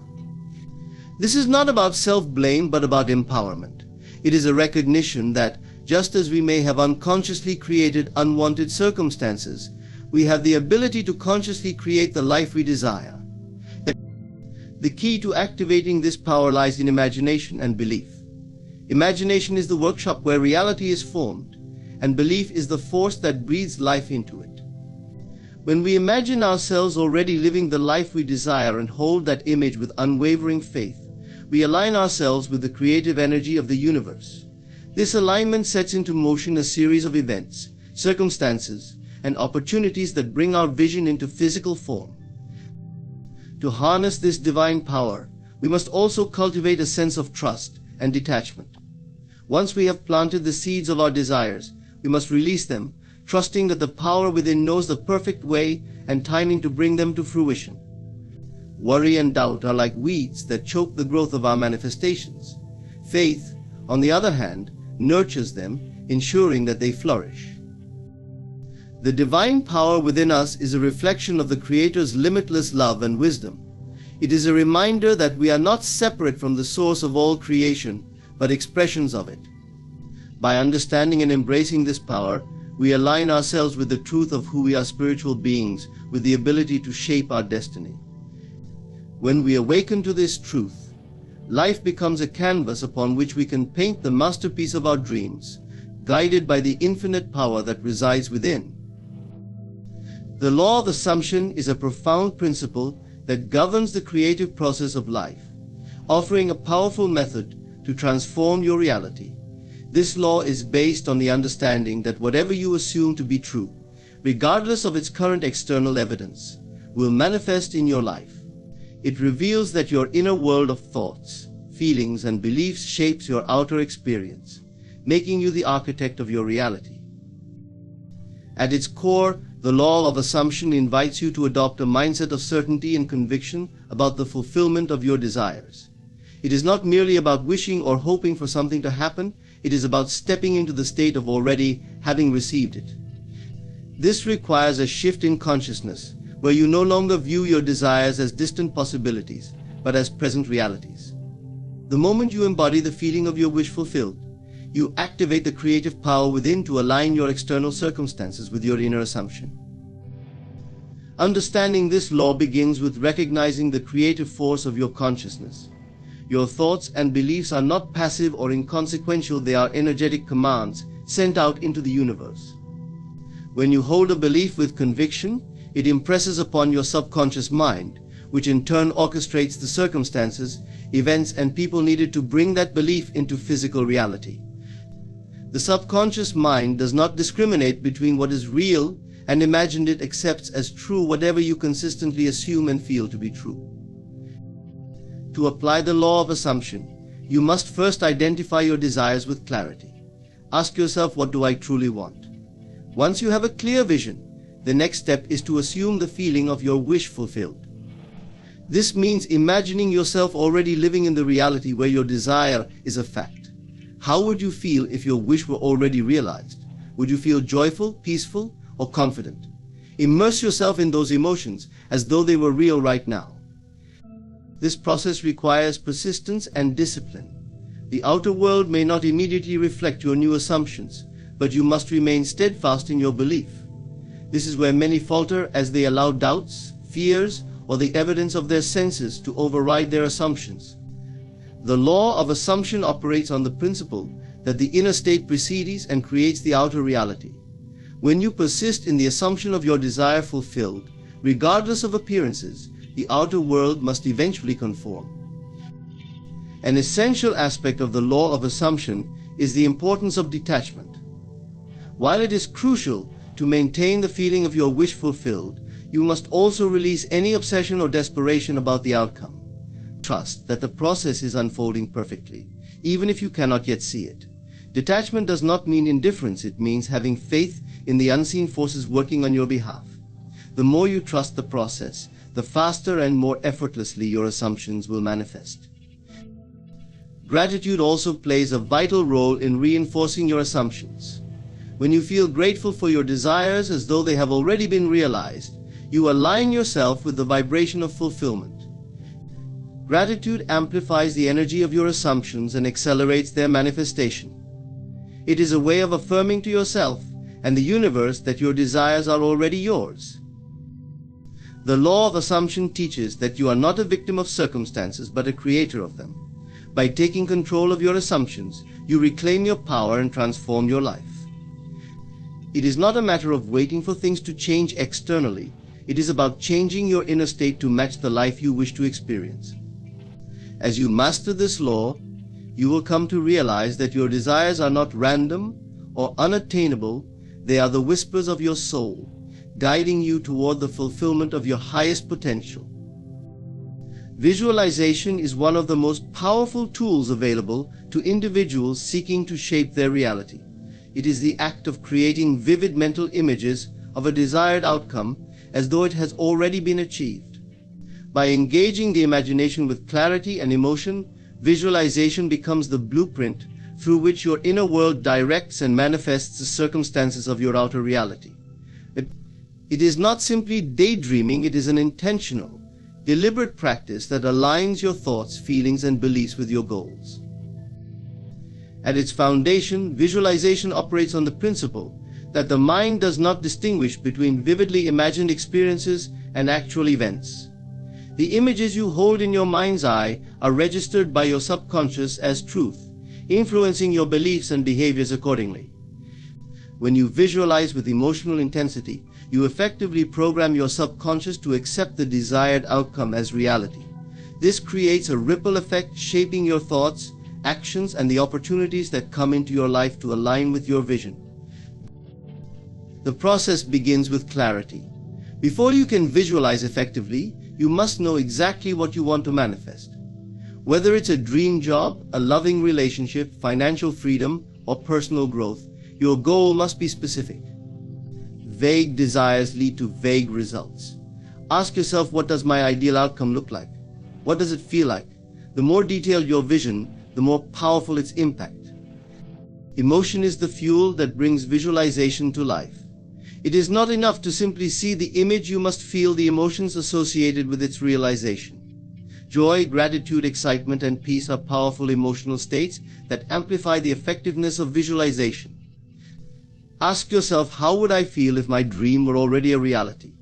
This is not about self-blame, but about empowerment. It is a recognition that, just as we may have unconsciously created unwanted circumstances, we have the ability to consciously create the life we desire. The key to activating this power lies in imagination and belief. Imagination is the workshop where reality is formed, and belief is the force that breathes life into it. When we imagine ourselves already living the life we desire and hold that image with unwavering faith, we align ourselves with the creative energy of the universe. This alignment sets into motion a series of events, circumstances, and opportunities that bring our vision into physical form. To harness this divine power, we must also cultivate a sense of trust and detachment. Once we have planted the seeds of our desires, we must release them, trusting that the power within knows the perfect way and timing to bring them to fruition. Worry and doubt are like weeds that choke the growth of our manifestations. Faith, on the other hand, nurtures them, ensuring that they flourish. The divine power within us is a reflection of the Creator's limitless love and wisdom. It is a reminder that we are not separate from the source of all creation, but expressions of it. By understanding and embracing this power, we align ourselves with the truth of who we are, spiritual beings with the ability to shape our destiny. When we awaken to this truth, life becomes a canvas upon which we can paint the masterpiece of our dreams, guided by the infinite power that resides within. The law of assumption is a profound principle that governs the creative process of life, offering a powerful method to transform your reality. This law is based on the understanding that whatever you assume to be true, regardless of its current external evidence, will manifest in your life. It reveals that your inner world of thoughts, feelings, and beliefs shapes your outer experience, making you the architect of your reality. At its core, the law of assumption invites you to adopt a mindset of certainty and conviction about the fulfillment of your desires. It is not merely about wishing or hoping for something to happen, it is about stepping into the state of already having received it. This requires a shift in consciousness, where you no longer view your desires as distant possibilities, but as present realities. The moment you embody the feeling of your wish fulfilled, you activate the creative power within to align your external circumstances with your inner assumption. Understanding this law begins with recognizing the creative force of your consciousness. Your thoughts and beliefs are not passive or inconsequential, they are energetic commands sent out into the universe. When you hold a belief with conviction, it impresses upon your subconscious mind, which in turn orchestrates the circumstances, events, and people needed to bring that belief into physical reality. The subconscious mind does not discriminate between what is real and imagined. It accepts as true whatever you consistently assume and feel to be true. To apply the law of assumption, you must first identify your desires with clarity. Ask yourself, what do I truly want? Once you have a clear vision, the next step is to assume the feeling of your wish fulfilled. This means imagining yourself already living in the reality where your desire is a fact. How would you feel if your wish were already realized? Would you feel joyful, peaceful, or confident? Immerse yourself in those emotions as though they were real right now. This process requires persistence and discipline. The outer world may not immediately reflect your new assumptions, but you must remain steadfast in your belief. This is where many falter, as they allow doubts, fears, or the evidence of their senses to override their assumptions. The law of assumption operates on the principle that the inner state precedes and creates the outer reality. When you persist in the assumption of your desire fulfilled, regardless of appearances, the outer world must eventually conform. An essential aspect of the law of assumption is the importance of detachment. While it is crucial to maintain the feeling of your wish fulfilled, you must also release any obsession or desperation about the outcome. Trust that the process is unfolding perfectly, even if you cannot yet see it. Detachment does not mean indifference, it means having faith in the unseen forces working on your behalf. The more you trust the process, the faster and more effortlessly your assumptions will manifest. Gratitude also plays a vital role in reinforcing your assumptions. When you feel grateful for your desires as though they have already been realized, you align yourself with the vibration of fulfillment. Gratitude amplifies the energy of your assumptions and accelerates their manifestation. It is a way of affirming to yourself and the universe that your desires are already yours. The law of assumption teaches that you are not a victim of circumstances but a creator of them. By taking control of your assumptions, you reclaim your power and transform your life. It is not a matter of waiting for things to change externally. It is about changing your inner state to match the life you wish to experience. As you master this law, you will come to realize that your desires are not random or unattainable. They are the whispers of your soul, guiding you toward the fulfillment of your highest potential. Visualization is one of the most powerful tools available to individuals seeking to shape their reality. It is the act of creating vivid mental images of a desired outcome as though it has already been achieved. By engaging the imagination with clarity and emotion, visualization becomes the blueprint through which your inner world directs and manifests the circumstances of your outer reality. It is not simply daydreaming, it is an intentional, deliberate practice that aligns your thoughts, feelings, and beliefs with your goals. At its foundation, visualization operates on the principle that the mind does not distinguish between vividly imagined experiences and actual events. The images you hold in your mind's eye are registered by your subconscious as truth, influencing your beliefs and behaviors accordingly. When you visualize with emotional intensity, you effectively program your subconscious to accept the desired outcome as reality. This creates a ripple effect, shaping your thoughts, actions, and the opportunities that come into your life to align with your vision. The process begins with clarity. Before you can visualize effectively, you must know exactly what you want to manifest. Whether it's a dream job, a loving relationship, financial freedom, or personal growth, your goal must be specific. Vague desires lead to vague results. Ask yourself, what does my ideal outcome look like? What does it feel like? The more detailed your vision, the more powerful its impact. Emotion is the fuel that brings visualization to life. It is not enough to simply see the image, you must feel the emotions associated with its realization. Joy, gratitude, excitement, and peace are powerful emotional states that amplify the effectiveness of visualization. Ask yourself, how would I feel if my dream were already a reality?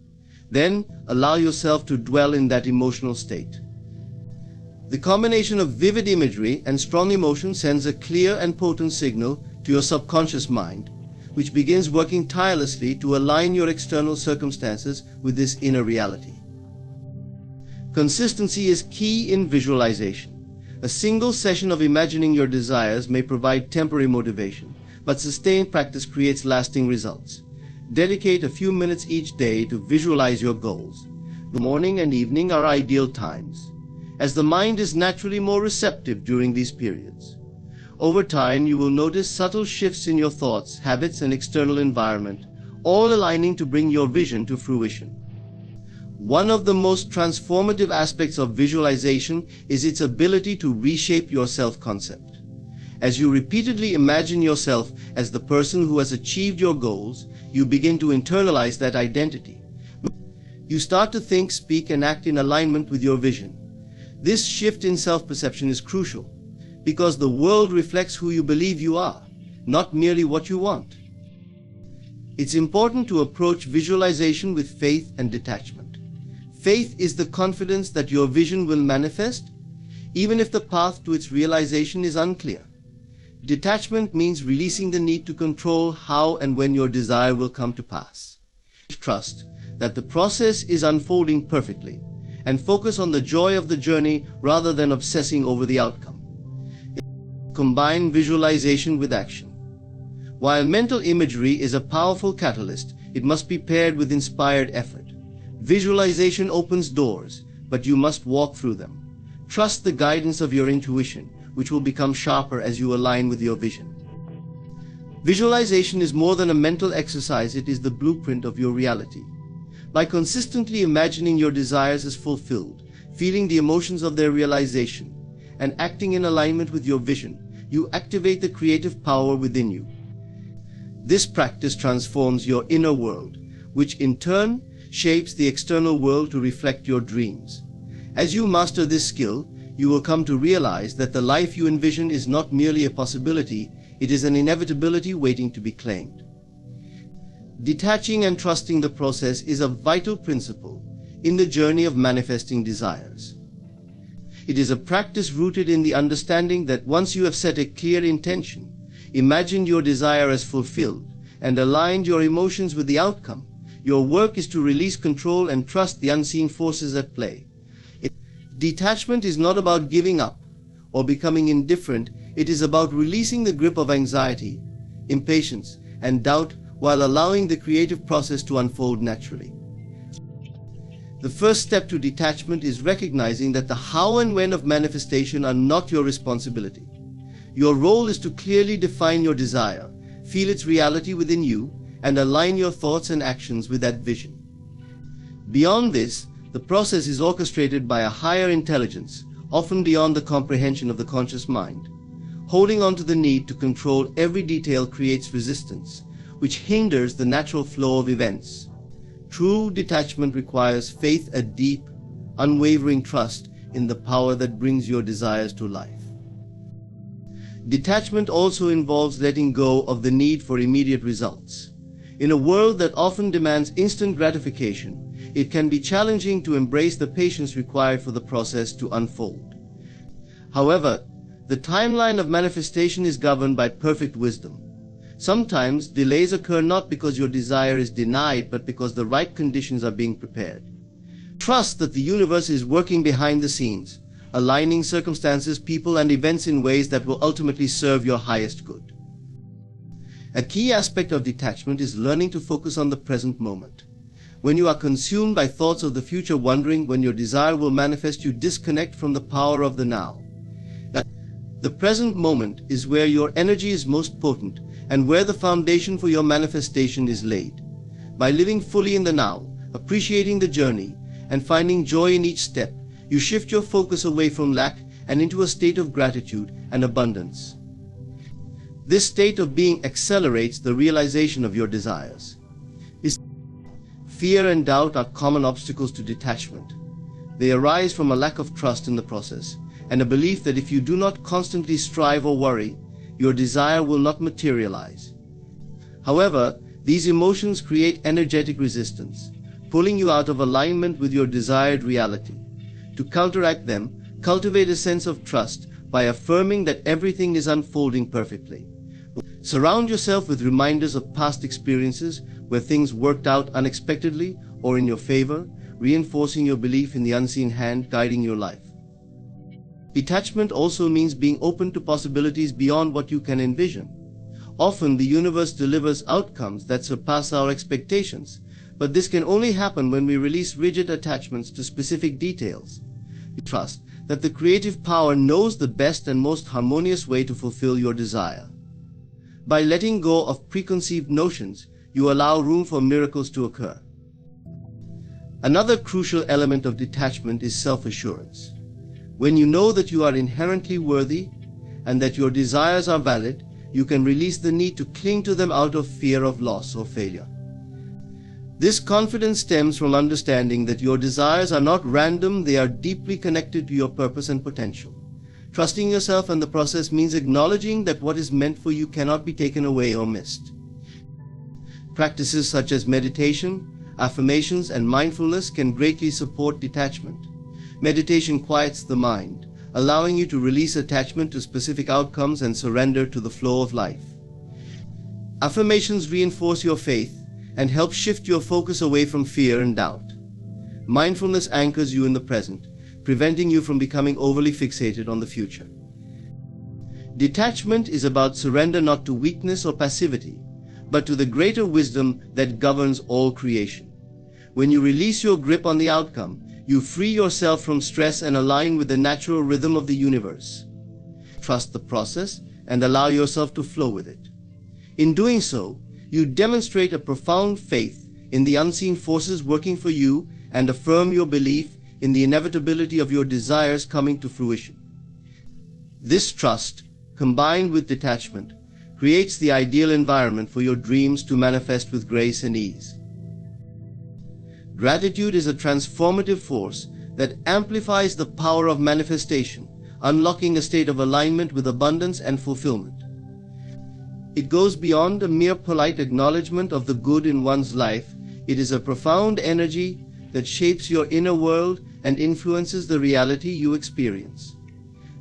Then allow yourself to dwell in that emotional state. The combination of vivid imagery and strong emotion sends a clear and potent signal to your subconscious mind, which begins working tirelessly to align your external circumstances with this inner reality. Consistency is key in visualization. A single session of imagining your desires may provide temporary motivation, but sustained practice creates lasting results. Dedicate a few minutes each day to visualize your goals. The morning and evening are ideal times, as the mind is naturally more receptive during these periods. Over time, you will notice subtle shifts in your thoughts, habits, and external environment, all aligning to bring your vision to fruition. One of the most transformative aspects of visualization is its ability to reshape your self-concept. As you repeatedly imagine yourself as the person who has achieved your goals, you begin to internalize that identity. You start to think, speak, and act in alignment with your vision. This shift in self-perception is crucial, because the world reflects who you believe you are, not merely what you want. It's important to approach visualization with faith and detachment. Faith is the confidence that your vision will manifest, even if the path to its realization is unclear. Detachment means releasing the need to control how and when your desire will come to pass. Trust that the process is unfolding perfectly, and focus on the joy of the journey rather than obsessing over the outcome. Combine visualization with action. While mental imagery is a powerful catalyst, it must be paired with inspired effort. Visualization opens doors, but you must walk through them. Trust the guidance of your intuition, which will become sharper as you align with your vision. Visualization is more than a mental exercise, it is the blueprint of your reality. By consistently imagining your desires as fulfilled, feeling the emotions of their realization, and acting in alignment with your vision, you activate the creative power within you. This practice transforms your inner world, which in turn shapes the external world to reflect your dreams. As you master this skill, you will come to realize that the life you envision is not merely a possibility, it is an inevitability waiting to be claimed. Detaching and trusting the process is a vital principle in the journey of manifesting desires. It is a practice rooted in the understanding that once you have set a clear intention, imagined your desire as fulfilled, and aligned your emotions with the outcome, your work is to release control and trust the unseen forces at play. Detachment is not about giving up or becoming indifferent, it is about releasing the grip of anxiety, impatience, and doubt while allowing the creative process to unfold naturally. The first step to detachment is recognizing that the how and when of manifestation are not your responsibility. Your role is to clearly define your desire, feel its reality within you, and align your thoughts and actions with that vision. Beyond this, the process is orchestrated by a higher intelligence, often beyond the comprehension of the conscious mind. Holding on to the need to control every detail creates resistance, which hinders the natural flow of events. True detachment requires faith, a deep, unwavering trust in the power that brings your desires to life. Detachment also involves letting go of the need for immediate results. In a world that often demands instant gratification, it can be challenging to embrace the patience required for the process to unfold. However, the timeline of manifestation is governed by perfect wisdom. Sometimes delays occur not because your desire is denied, but because the right conditions are being prepared. Trust that the universe is working behind the scenes, aligning circumstances, people, and events in ways that will ultimately serve your highest good. A key aspect of detachment is learning to focus on the present moment. When you are consumed by thoughts of the future, wondering when your desire will manifest, you disconnect from the power of the now. The present moment is where your energy is most potent and where the foundation for your manifestation is laid. By living fully in the now, appreciating the journey, and finding joy in each step, you shift your focus away from lack and into a state of gratitude and abundance. This state of being accelerates the realization of your desires. It Fear and doubt are common obstacles to detachment. They arise from a lack of trust in the process, and a belief that if you do not constantly strive or worry, your desire will not materialize. However, these emotions create energetic resistance, pulling you out of alignment with your desired reality. To counteract them, cultivate a sense of trust by affirming that everything is unfolding perfectly. Surround yourself with reminders of past experiences where things worked out unexpectedly or in your favor, reinforcing your belief in the unseen hand guiding your life. Detachment also means being open to possibilities beyond what you can envision. Often the universe delivers outcomes that surpass our expectations, but this can only happen when we release rigid attachments to specific details. We trust that the creative power knows the best and most harmonious way to fulfill your desire. By letting go of preconceived notions, you allow room for miracles to occur. Another crucial element of detachment is self-assurance. When you know that you are inherently worthy and that your desires are valid, you can release the need to cling to them out of fear of loss or failure. This confidence stems from understanding that your desires are not random, they are deeply connected to your purpose and potential. Trusting yourself and the process means acknowledging that what is meant for you cannot be taken away or missed. Practices such as meditation, affirmations, and mindfulness can greatly support detachment. Meditation quiets the mind, allowing you to release attachment to specific outcomes and surrender to the flow of life. Affirmations reinforce your faith and help shift your focus away from fear and doubt. Mindfulness anchors you in the present, preventing you from becoming overly fixated on the future. Detachment is about surrender not to weakness or passivity, but to the greater wisdom that governs all creation. When you release your grip on the outcome, you free yourself from stress and align with the natural rhythm of the universe. Trust the process and allow yourself to flow with it. In doing so, you demonstrate a profound faith in the unseen forces working for you and affirm your belief in the inevitability of your desires coming to fruition. This trust, combined with detachment, creates the ideal environment for your dreams to manifest with grace and ease. Gratitude is a transformative force that amplifies the power of manifestation, unlocking a state of alignment with abundance and fulfillment. It goes beyond a mere polite acknowledgement of the good in one's life. It is a profound energy that shapes your inner world and influences the reality you experience.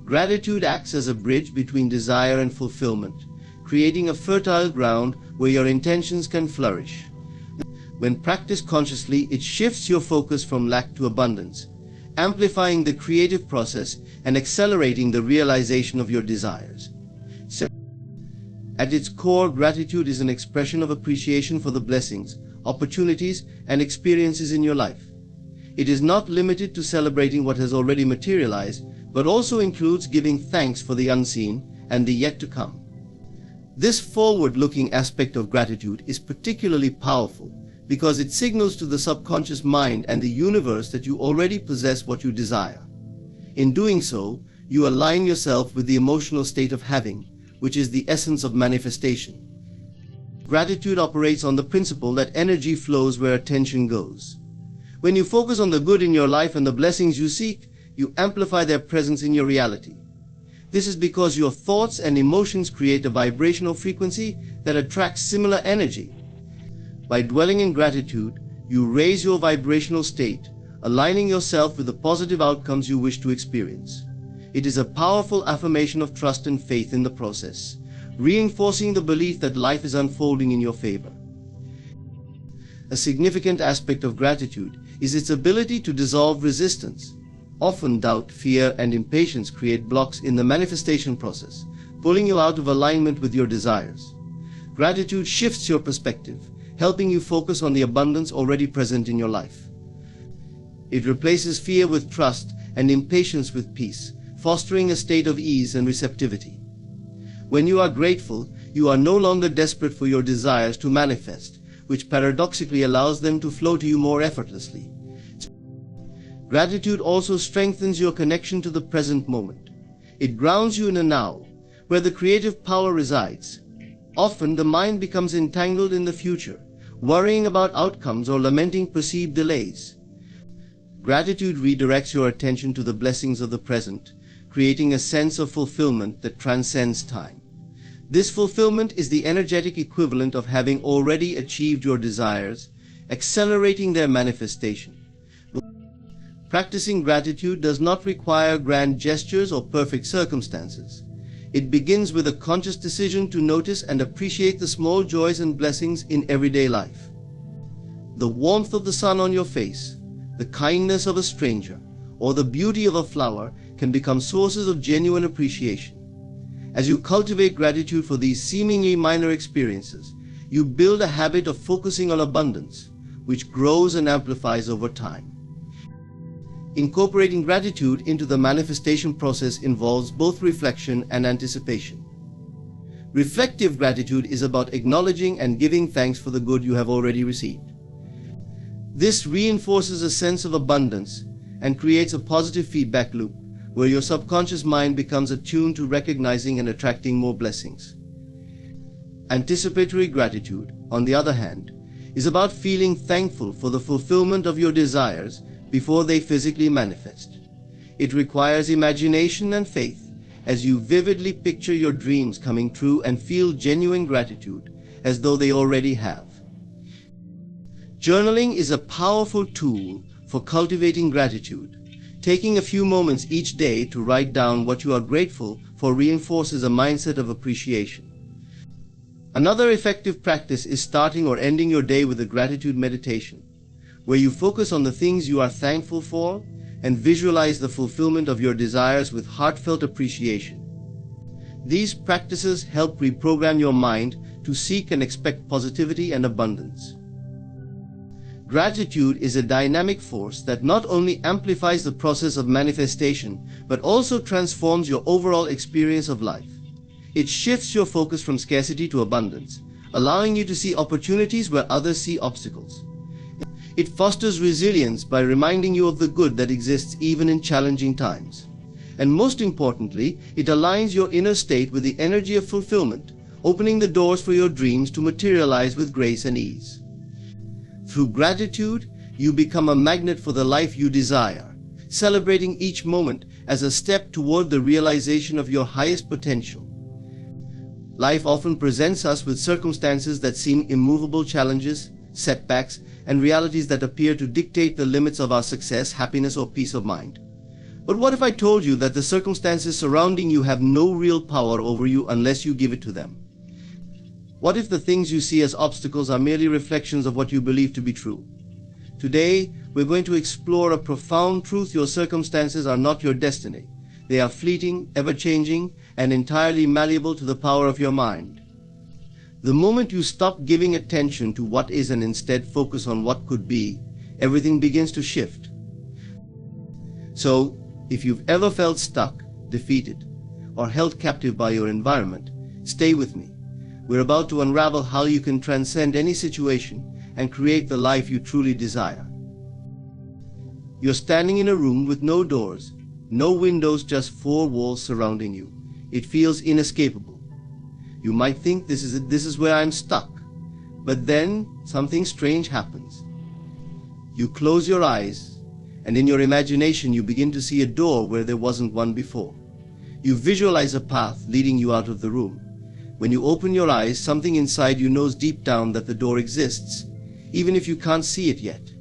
Gratitude acts as a bridge between desire and fulfillment, creating a fertile ground where your intentions can flourish. When practiced consciously, it shifts your focus from lack to abundance, amplifying the creative process and accelerating the realization of your desires. At its core, gratitude is an expression of appreciation for the blessings, opportunities, and experiences in your life. It is not limited to celebrating what has already materialized, but also includes giving thanks for the unseen and the yet to come. This forward-looking aspect of gratitude is particularly powerful because it signals to the subconscious mind and the universe that you already possess what you desire. In doing so, you align yourself with the emotional state of having, which is the essence of manifestation. Gratitude operates on the principle that energy flows where attention goes. When you focus on the good in your life and the blessings you seek, you amplify their presence in your reality. This is because your thoughts and emotions create a vibrational frequency that attracts similar energy. By dwelling in gratitude, you raise your vibrational state, aligning yourself with the positive outcomes you wish to experience. It is a powerful affirmation of trust and faith in the process, reinforcing the belief that life is unfolding in your favor. A significant aspect of gratitude is its ability to dissolve resistance. Often doubt, fear, and impatience create blocks in the manifestation process, pulling you out of alignment with your desires. Gratitude shifts your perspective, helping you focus on the abundance already present in your life. It replaces fear with trust and impatience with peace, fostering a state of ease and receptivity. When you are grateful, you are no longer desperate for your desires to manifest, which paradoxically allows them to flow to you more effortlessly. Gratitude also strengthens your connection to the present moment. It grounds you in a now, where the creative power resides. Often the mind becomes entangled in the future, worrying about outcomes or lamenting perceived delays. Gratitude redirects your attention to the blessings of the present, creating a sense of fulfillment that transcends time. This fulfillment is the energetic equivalent of having already achieved your desires, accelerating their manifestation. Practicing gratitude does not require grand gestures or perfect circumstances. It begins with a conscious decision to notice and appreciate the small joys and blessings in everyday life. The warmth of the sun on your face, the kindness of a stranger, or the beauty of a flower can become sources of genuine appreciation. As you cultivate gratitude for these seemingly minor experiences, you build a habit of focusing on abundance, which grows and amplifies over time. Incorporating gratitude into the manifestation process involves both reflection and anticipation. Reflective gratitude is about acknowledging and giving thanks for the good you have already received. This reinforces a sense of abundance and creates a positive feedback loop where your subconscious mind becomes attuned to recognizing and attracting more blessings. Anticipatory gratitude, on the other hand, is about feeling thankful for the fulfillment of your desires before they physically manifest. It requires imagination and faith as you vividly picture your dreams coming true and feel genuine gratitude as though they already have. Journaling is a powerful tool for cultivating gratitude. Taking a few moments each day to write down what you are grateful for reinforces a mindset of appreciation. Another effective practice is starting or ending your day with a gratitude meditation, where you focus on the things you are thankful for and visualize the fulfillment of your desires with heartfelt appreciation. These practices help reprogram your mind to seek and expect positivity and abundance. Gratitude is a dynamic force that not only amplifies the process of manifestation, but also transforms your overall experience of life. It shifts your focus from scarcity to abundance, allowing you to see opportunities where others see obstacles. It fosters resilience by reminding you of the good that exists even in challenging times. And most importantly, it aligns your inner state with the energy of fulfillment, opening the doors for your dreams to materialize with grace and ease. Through gratitude, you become a magnet for the life you desire, celebrating each moment as a step toward the realization of your highest potential. Life often presents us with circumstances that seem immovable challenges, setbacks, and realities that appear to dictate the limits of our success, happiness, or peace of mind. But what if I told you that the circumstances surrounding you have no real power over you unless you give it to them? What if the things you see as obstacles are merely reflections of what you believe to be true? Today, we're going to explore a profound truth: your circumstances are not your destiny. They are fleeting, ever-changing, and entirely malleable to the power of your mind. The moment you stop giving attention to what is and instead focus on what could be, everything begins to shift. So, if you've ever felt stuck, defeated, or held captive by your environment, stay with me. We're about to unravel how you can transcend any situation and create the life you truly desire. You're standing in a room with no doors, no windows, just four walls surrounding you. It feels inescapable. You might think this is where I'm stuck. But then something strange happens. You close your eyes, and in your imagination you begin to see a door where there wasn't one before. You visualize a path leading you out of the room. When you open your eyes, something inside you knows deep down that the door exists, even if you can't see it yet.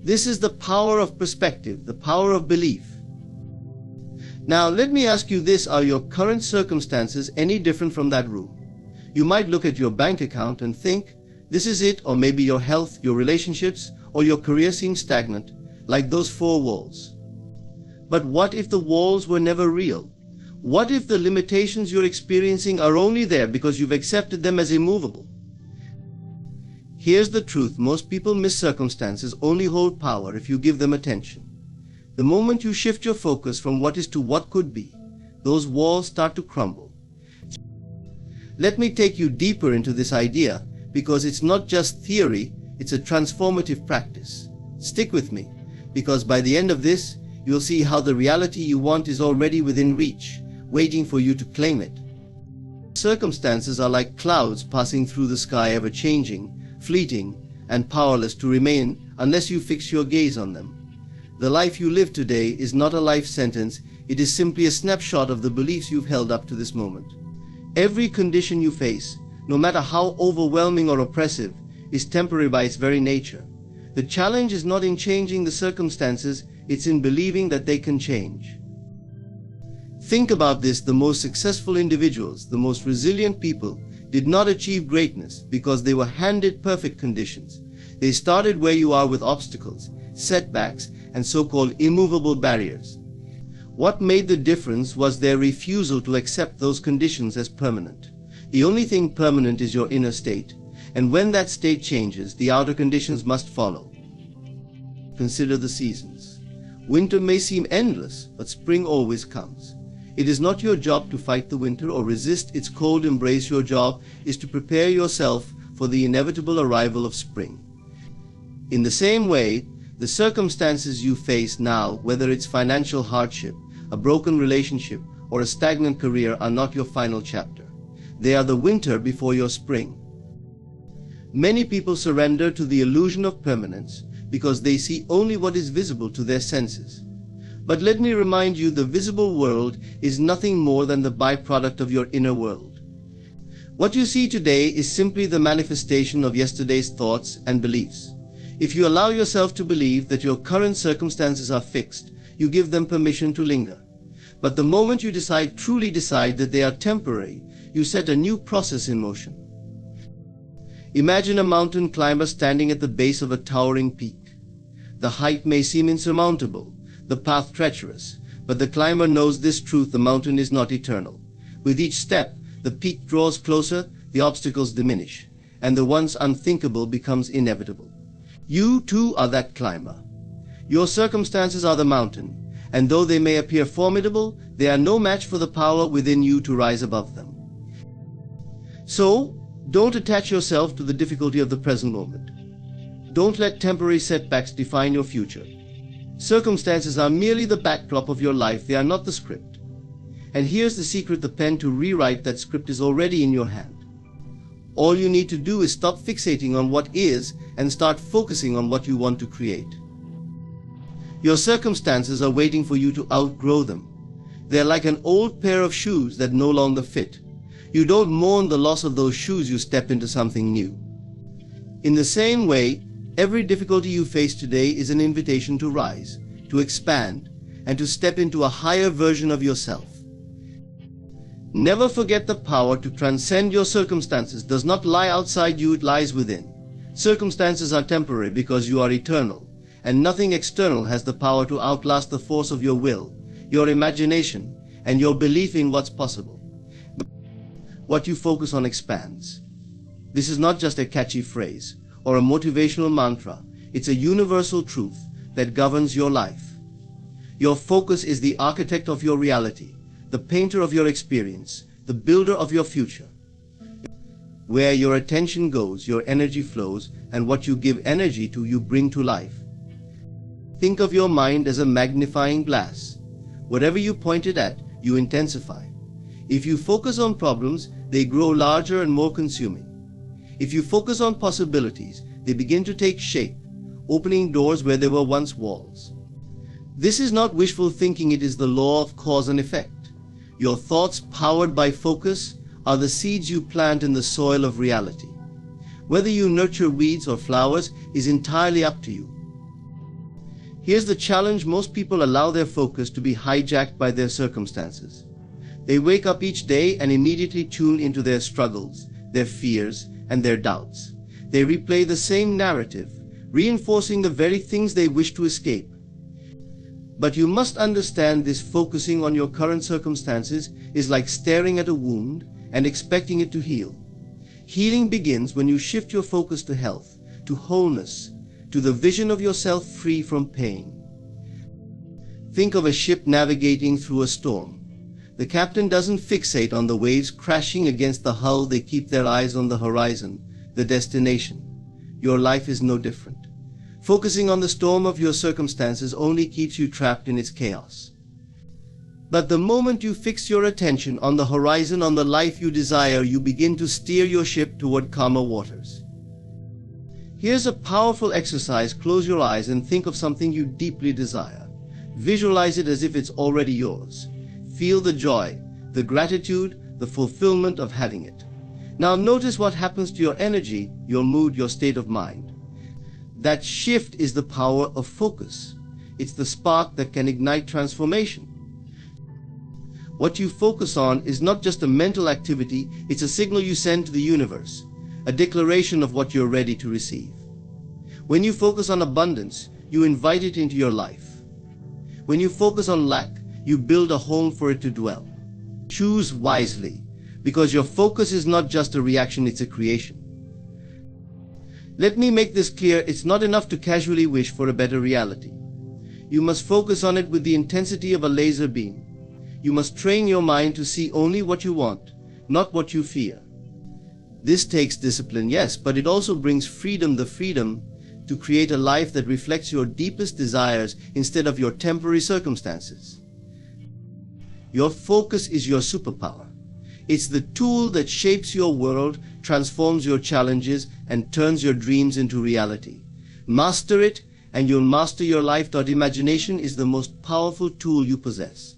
This is the power of perspective, the power of belief. Now, let me ask you this: are your current circumstances any different from that room? You might look at your bank account and think, this is it, or maybe your health, your relationships, or your career seems stagnant, like those four walls. But what if the walls were never real? What if the limitations you're experiencing are only there because you've accepted them as immovable? Here's the truth: most people miss circumstances only hold power if you give them attention. The moment you shift your focus from what is to what could be, those walls start to crumble. Let me take you deeper into this idea, because it's not just theory, it's a transformative practice. Stick with me, because by the end of this, you'll see how the reality you want is already within reach, waiting for you to claim it. Circumstances are like clouds passing through the sky, ever changing, fleeting, and powerless to remain unless you fix your gaze on them. The life you live today is not a life sentence, it is simply a snapshot of the beliefs you've held up to this moment. Every condition you face, no matter how overwhelming or oppressive, is temporary by its very nature. The challenge is not in changing the circumstances, it's in believing that they can change. Think about this: the most successful individuals, the most resilient people, did not achieve greatness because they were handed perfect conditions. They started where you are with obstacles, setbacks, and so-called immovable barriers. What made the difference was their refusal to accept those conditions as permanent. The only thing permanent is your inner state, and when that state changes, the outer conditions must follow. Consider the seasons. Winter may seem endless, but spring always comes. It is not your job to fight the winter or resist its cold embrace. Your job is to prepare yourself for the inevitable arrival of spring. In the same way, the circumstances you face now, whether it's financial hardship, a broken relationship, or a stagnant career, are not your final chapter. They are the winter before your spring. Many people surrender to the illusion of permanence because they see only what is visible to their senses. But let me remind you, the visible world is nothing more than the byproduct of your inner world. What you see today is simply the manifestation of yesterday's thoughts and beliefs. If you allow yourself to believe that your current circumstances are fixed, you give them permission to linger. But the moment you truly decide that they are temporary, you set a new process in motion. Imagine a mountain climber standing at the base of a towering peak. The height may seem insurmountable, the path treacherous, but the climber knows this truth: the mountain is not eternal. With each step, the peak draws closer, the obstacles diminish, and the once unthinkable becomes inevitable. You too are that climber. Your circumstances are the mountain, and though they may appear formidable, they are no match for the power within you to rise above them. So, don't attach yourself to the difficulty of the present moment. Don't let temporary setbacks define your future. Circumstances are merely the backdrop of your life, they are not the script. And here's the secret: the pen to rewrite that script is already in your hand. All you need to do is stop fixating on what is and start focusing on what you want to create. Your circumstances are waiting for you to outgrow them. They're like an old pair of shoes that no longer fit. You don't mourn the loss of those shoes, you step into something new. In the same way, every difficulty you face today is an invitation to rise, to expand, and to step into a higher version of yourself. Never forget the power to transcend your circumstances does not lie outside you, it lies within. Circumstances are temporary because you are eternal, and nothing external has the power to outlast the force of your will, your imagination, and your belief in what's possible. What you focus on expands. This is not just a catchy phrase or a motivational mantra, it's a universal truth that governs your life. Your focus is the architect of your reality, the painter of your experience, the builder of your future. Where your attention goes, your energy flows, and what you give energy to, you bring to life. Think of your mind as a magnifying glass. Whatever you point it at, you intensify. If you focus on problems, they grow larger and more consuming. If you focus on possibilities, they begin to take shape, opening doors where there were once walls. This is not wishful thinking, it is the law of cause and effect. Your thoughts, powered by focus, are the seeds you plant in the soil of reality. Whether you nurture weeds or flowers is entirely up to you. Here's the challenge: most people allow their focus to be hijacked by their circumstances. They wake up each day and immediately tune into their struggles, their fears, and their doubts. They replay the same narrative, reinforcing the very things they wish to escape. But you must understand this: focusing on your current circumstances is like staring at a wound and expecting it to heal. Healing begins when you shift your focus to health, to wholeness, to the vision of yourself free from pain. Think of a ship navigating through a storm. The captain doesn't fixate on the waves crashing against the hull, they keep their eyes on the horizon, the destination. Your life is no different. Focusing on the storm of your circumstances only keeps you trapped in its chaos. But the moment you fix your attention on the horizon, on the life you desire, you begin to steer your ship toward calmer waters. Here's a powerful exercise. Close your eyes and think of something you deeply desire. Visualize it as if it's already yours. Feel the joy, the gratitude, the fulfillment of having it. Now notice what happens to your energy, your mood, your state of mind. That shift is the power of focus. It's the spark that can ignite transformation. What you focus on is not just a mental activity, it's a signal you send to the universe, a declaration of what you're ready to receive. When you focus on abundance, you invite it into your life. When you focus on lack, you build a home for it to dwell. Choose wisely, because your focus is not just a reaction, it's a creation. Let me make this clear, it's not enough to casually wish for a better reality. You must focus on it with the intensity of a laser beam. You must train your mind to see only what you want, not what you fear. This takes discipline, yes, but it also brings freedom, the freedom to create a life that reflects your deepest desires instead of your temporary circumstances. Your focus is your superpower. It's the tool that shapes your world, transforms your challenges, and turns your dreams into reality. Master it, and you'll master your life. Imagination is the most powerful tool you possess.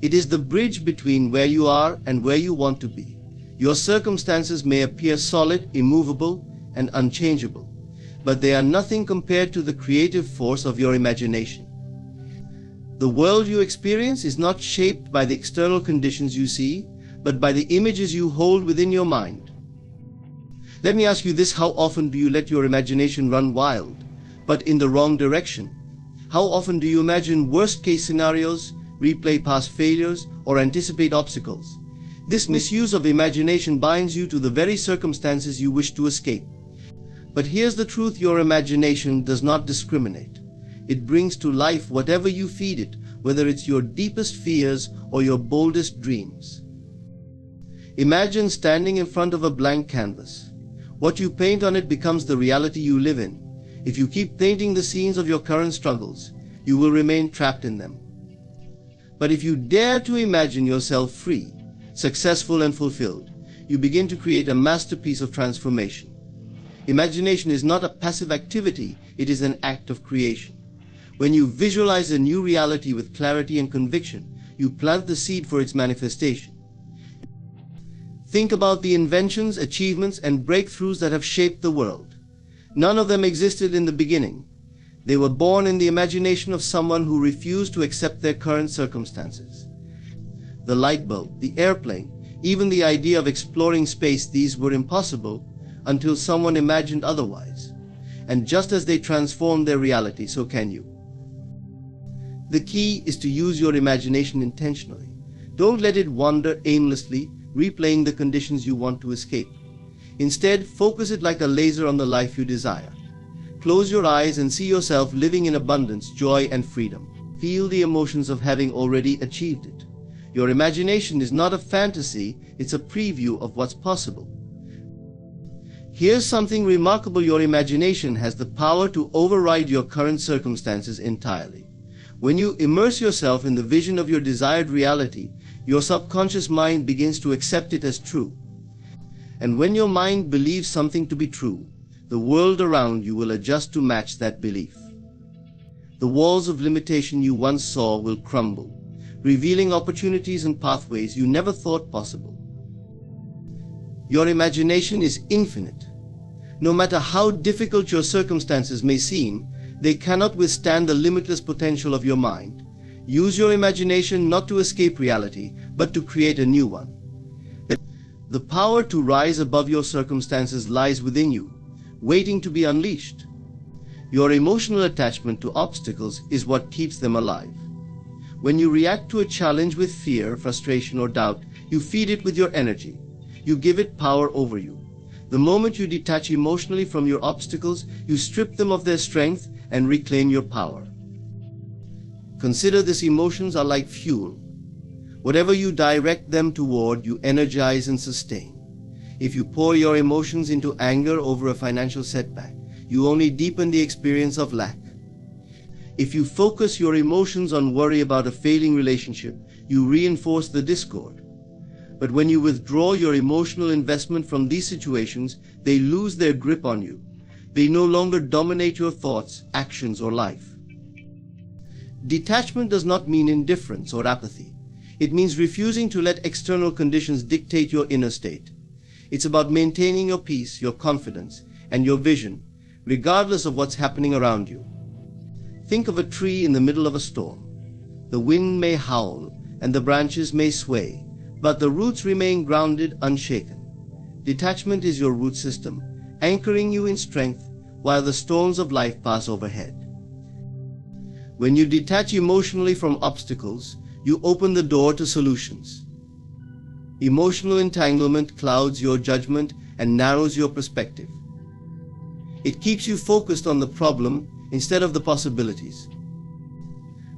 It is the bridge between where you are and where you want to be. Your circumstances may appear solid, immovable, and unchangeable, but they are nothing compared to the creative force of your imagination. The world you experience is not shaped by the external conditions you see, but by the images you hold within your mind. Let me ask you this: how often do you let your imagination run wild, but in the wrong direction? How often do you imagine worst-case scenarios, replay past failures, or anticipate obstacles? This misuse of imagination binds you to the very circumstances you wish to escape. But here's the truth: your imagination does not discriminate. It brings to life whatever you feed it, whether it's your deepest fears or your boldest dreams. Imagine standing in front of a blank canvas. What you paint on it becomes the reality you live in. If you keep painting the scenes of your current struggles, you will remain trapped in them. But if you dare to imagine yourself free, successful, and fulfilled, you begin to create a masterpiece of transformation. Imagination is not a passive activity, it is an act of creation. When you visualize a new reality with clarity and conviction, you plant the seed for its manifestation. Think about the inventions, achievements, and breakthroughs that have shaped the world. None of them existed in the beginning. They were born in the imagination of someone who refused to accept their current circumstances. The light bulb, the airplane, even the idea of exploring space, these were impossible until someone imagined otherwise. And just as they transformed their reality, so can you. The key is to use your imagination intentionally. Don't let it wander aimlessly, replaying the conditions you want to escape. Instead, focus it like a laser on the life you desire. Close your eyes and see yourself living in abundance, joy, and freedom. Feel the emotions of having already achieved it. Your imagination is not a fantasy, it's a preview of what's possible. Here's something remarkable: your imagination has the power to override your current circumstances entirely. When you immerse yourself in the vision of your desired reality, your subconscious mind begins to accept it as true. And when your mind believes something to be true, the world around you will adjust to match that belief. The walls of limitation you once saw will crumble, revealing opportunities and pathways you never thought possible. Your imagination is infinite. No matter how difficult your circumstances may seem, they cannot withstand the limitless potential of your mind. Use your imagination not to escape reality, but to create a new one. The power to rise above your circumstances lies within you, waiting to be unleashed. Your emotional attachment to obstacles is what keeps them alive. When you react to a challenge with fear, frustration, or doubt, you feed it with your energy. You give it power over you. The moment you detach emotionally from your obstacles, you strip them of their strength and reclaim your power. Consider these emotions are like fuel. Whatever you direct them toward, you energize and sustain. If you pour your emotions into anger over a financial setback, you only deepen the experience of lack. If you focus your emotions on worry about a failing relationship, you reinforce the discord. But when you withdraw your emotional investment from these situations, they lose their grip on you. They no longer dominate your thoughts, actions, or life. Detachment does not mean indifference or apathy. It means refusing to let external conditions dictate your inner state. It's about maintaining your peace, your confidence, and your vision, regardless of what's happening around you. Think of a tree in the middle of a storm. The wind may howl, and the branches may sway, but the roots remain grounded, unshaken. Detachment is your root system, anchoring you in strength while the storms of life pass overhead. When you detach emotionally from obstacles, you open the door to solutions. Emotional entanglement clouds your judgment and narrows your perspective. It keeps you focused on the problem instead of the possibilities.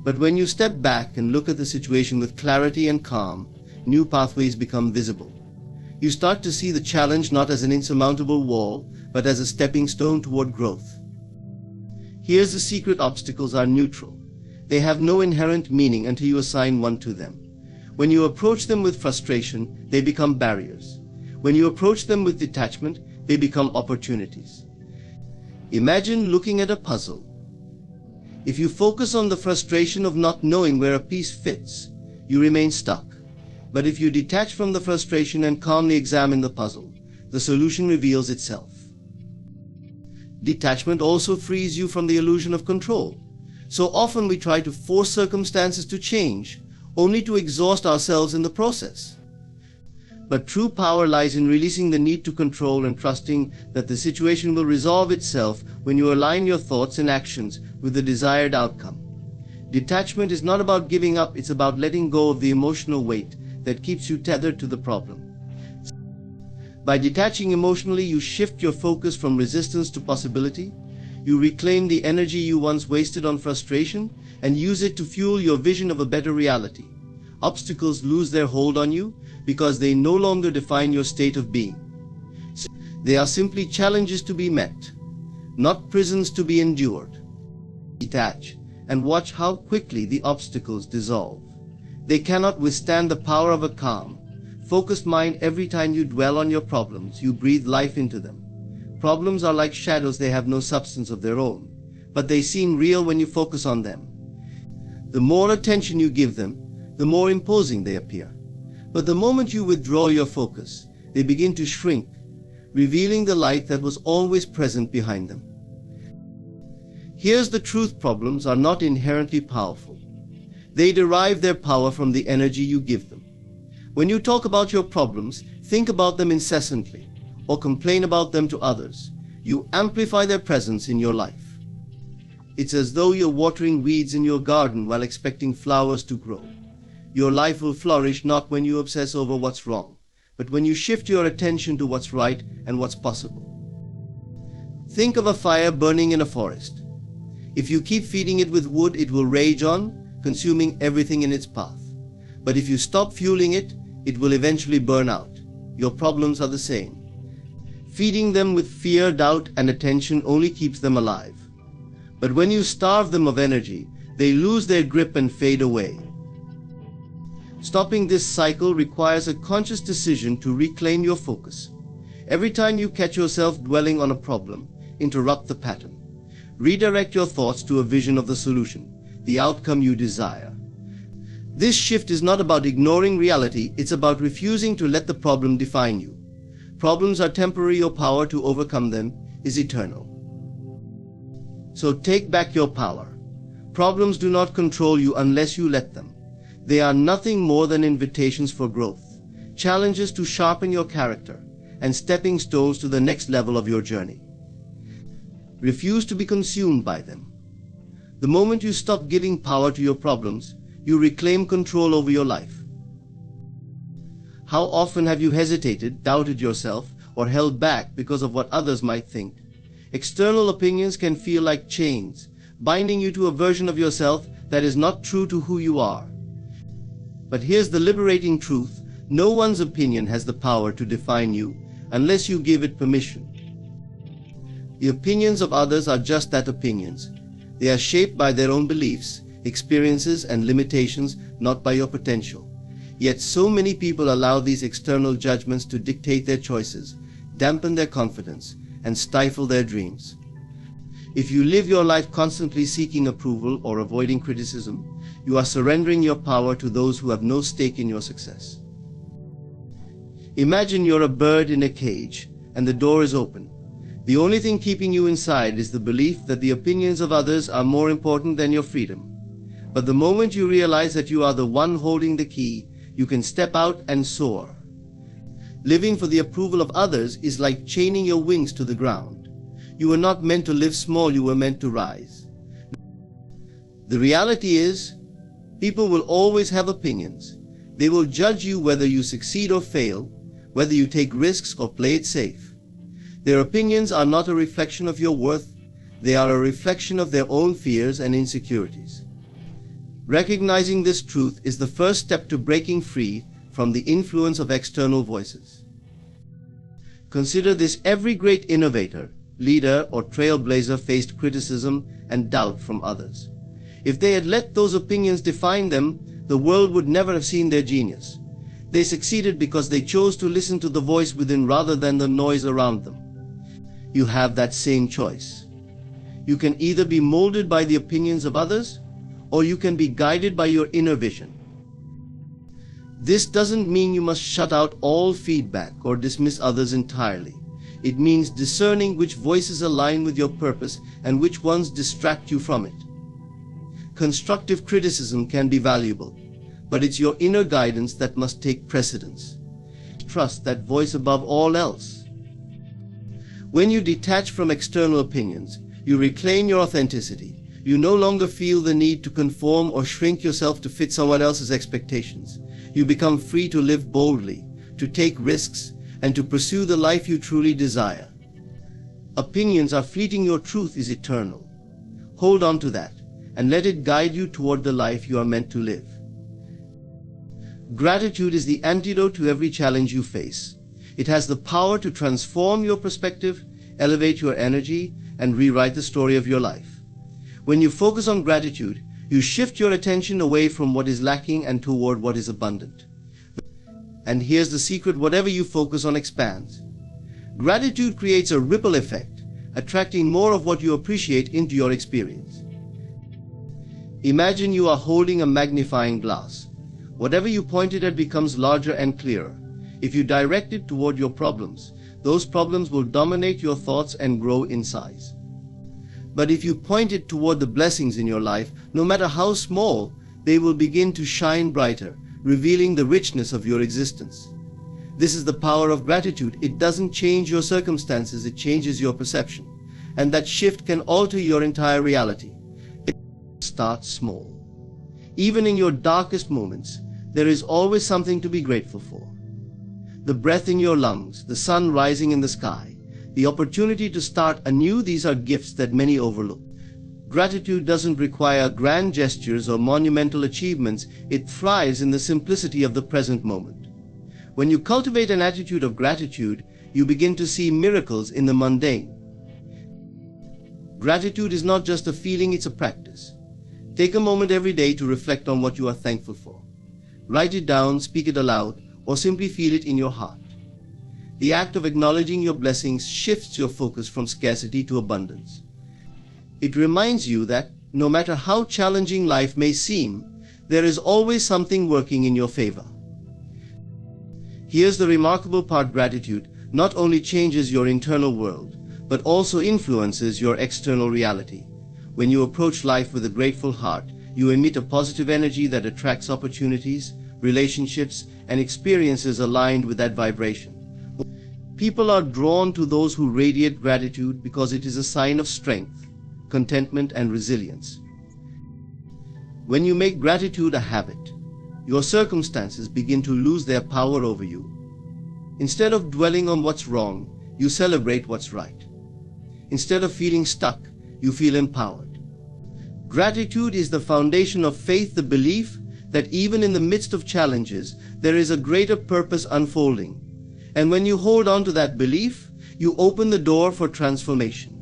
But when you step back and look at the situation with clarity and calm, new pathways become visible. You start to see the challenge not as an insurmountable wall, but as a stepping stone toward growth. Here's the secret: obstacles are neutral. They have no inherent meaning until you assign one to them. When you approach them with frustration, they become barriers. When you approach them with detachment, they become opportunities. Imagine looking at a puzzle. If you focus on the frustration of not knowing where a piece fits, you remain stuck. But if you detach from the frustration and calmly examine the puzzle, the solution reveals itself. Detachment also frees you from the illusion of control. So often we try to force circumstances to change, only to exhaust ourselves in the process. But true power lies in releasing the need to control and trusting that the situation will resolve itself when you align your thoughts and actions with the desired outcome. Detachment is not about giving up, it's about letting go of the emotional weight that keeps you tethered to the problem. By detaching emotionally, you shift your focus from resistance to possibility. You reclaim the energy you once wasted on frustration and use it to fuel your vision of a better reality. Obstacles lose their hold on you because they no longer define your state of being. They are simply challenges to be met, not prisons to be endured. Detach and watch how quickly the obstacles dissolve. They cannot withstand the power of a calm, focused mind. Every time you dwell on your problems, you breathe life into them. Problems are like shadows, they have no substance of their own, but they seem real when you focus on them. The more attention you give them, the more imposing they appear. But the moment you withdraw your focus, they begin to shrink, revealing the light that was always present behind them. Here's the truth: problems are not inherently powerful. They derive their power from the energy you give them. When you talk about your problems, think about them incessantly, or complain about them to others, you amplify their presence in your life. It's as though you're watering weeds in your garden while expecting flowers to grow. Your life will flourish not when you obsess over what's wrong, but when you shift your attention to what's right and what's possible. Think of a fire burning in a forest. If you keep feeding it with wood, it will rage on, consuming everything in its path. But if you stop fueling it, it will eventually burn out. Your problems are the same. Feeding them with fear, doubt, and attention only keeps them alive. But when you starve them of energy, they lose their grip and fade away. Stopping this cycle requires a conscious decision to reclaim your focus. Every time you catch yourself dwelling on a problem, interrupt the pattern. Redirect your thoughts to a vision of the solution, the outcome you desire. This shift is not about ignoring reality, it's about refusing to let the problem define you. Problems are temporary, your power to overcome them is eternal. So take back your power. Problems do not control you unless you let them. They are nothing more than invitations for growth, challenges to sharpen your character, and stepping stones to the next level of your journey. Refuse to be consumed by them. The moment you stop giving power to your problems, you reclaim control over your life. How often have you hesitated, doubted yourself, or held back because of what others might think? External opinions can feel like chains, binding you to a version of yourself that is not true to who you are. But here's the liberating truth: no one's opinion has the power to define you unless you give it permission. The opinions of others are just that, opinions. They are shaped by their own beliefs, experiences, and limitations, not by your potential. Yet so many people allow these external judgments to dictate their choices, dampen their confidence, and stifle their dreams. If you live your life constantly seeking approval or avoiding criticism, you are surrendering your power to those who have no stake in your success. Imagine you're a bird in a cage and the door is open. The only thing keeping you inside is the belief that the opinions of others are more important than your freedom. But the moment you realize that you are the one holding the key, you can step out and soar. Living for the approval of others is like chaining your wings to the ground. You were not meant to live small, you were meant to rise. The reality is, people will always have opinions. They will judge you whether you succeed or fail, whether you take risks or play it safe. Their opinions are not a reflection of your worth, they are a reflection of their own fears and insecurities. Recognizing this truth is the first step to breaking free from the influence of external voices. Consider this: every great innovator, leader, or trailblazer faced criticism and doubt from others. If they had let those opinions define them, the world would never have seen their genius. They succeeded because they chose to listen to the voice within rather than the noise around them. You have that same choice. You can either be molded by the opinions of others, or you can be guided by your inner vision. This doesn't mean you must shut out all feedback or dismiss others entirely. It means discerning which voices align with your purpose and which ones distract you from it. Constructive criticism can be valuable, but it's your inner guidance that must take precedence. Trust that voice above all else. When you detach from external opinions, you reclaim your authenticity. You no longer feel the need to conform or shrink yourself to fit someone else's expectations. You become free to live boldly, to take risks, and to pursue the life you truly desire. Opinions are fleeting, your truth is eternal. Hold on to that, and let it guide you toward the life you are meant to live. Gratitude is the antidote to every challenge you face. It has the power to transform your perspective, elevate your energy, and rewrite the story of your life. When you focus on gratitude, you shift your attention away from what is lacking and toward what is abundant. And here's the secret: whatever you focus on expands. Gratitude creates a ripple effect, attracting more of what you appreciate into your experience. Imagine you are holding a magnifying glass. Whatever you point it at becomes larger and clearer. If you direct it toward your problems, those problems will dominate your thoughts and grow in size. But if you point it toward the blessings in your life, no matter how small, they will begin to shine brighter, revealing the richness of your existence. This is the power of gratitude. It doesn't change your circumstances, it changes your perception. And that shift can alter your entire reality. Start small. Even in your darkest moments, there is always something to be grateful for. The breath in your lungs, the sun rising in the sky, the opportunity to start anew, these are gifts that many overlook. Gratitude doesn't require grand gestures or monumental achievements. It thrives in the simplicity of the present moment. When you cultivate an attitude of gratitude, you begin to see miracles in the mundane. Gratitude is not just a feeling, it's a practice. Take a moment every day to reflect on what you are thankful for. Write it down, speak it aloud, or simply feel it in your heart. The act of acknowledging your blessings shifts your focus from scarcity to abundance. It reminds you that, no matter how challenging life may seem, there is always something working in your favor. Here's the remarkable part: gratitude not only changes your internal world, but also influences your external reality. When you approach life with a grateful heart, you emit a positive energy that attracts opportunities, relationships, and experiences aligned with that vibration. People are drawn to those who radiate gratitude because it is a sign of strength, contentment, and resilience. When you make gratitude a habit, your circumstances begin to lose their power over you. Instead of dwelling on what's wrong, you celebrate what's right. Instead of feeling stuck, you feel empowered. Gratitude is the foundation of faith, the belief that even in the midst of challenges, there is a greater purpose unfolding. And when you hold on to that belief, you open the door for transformation.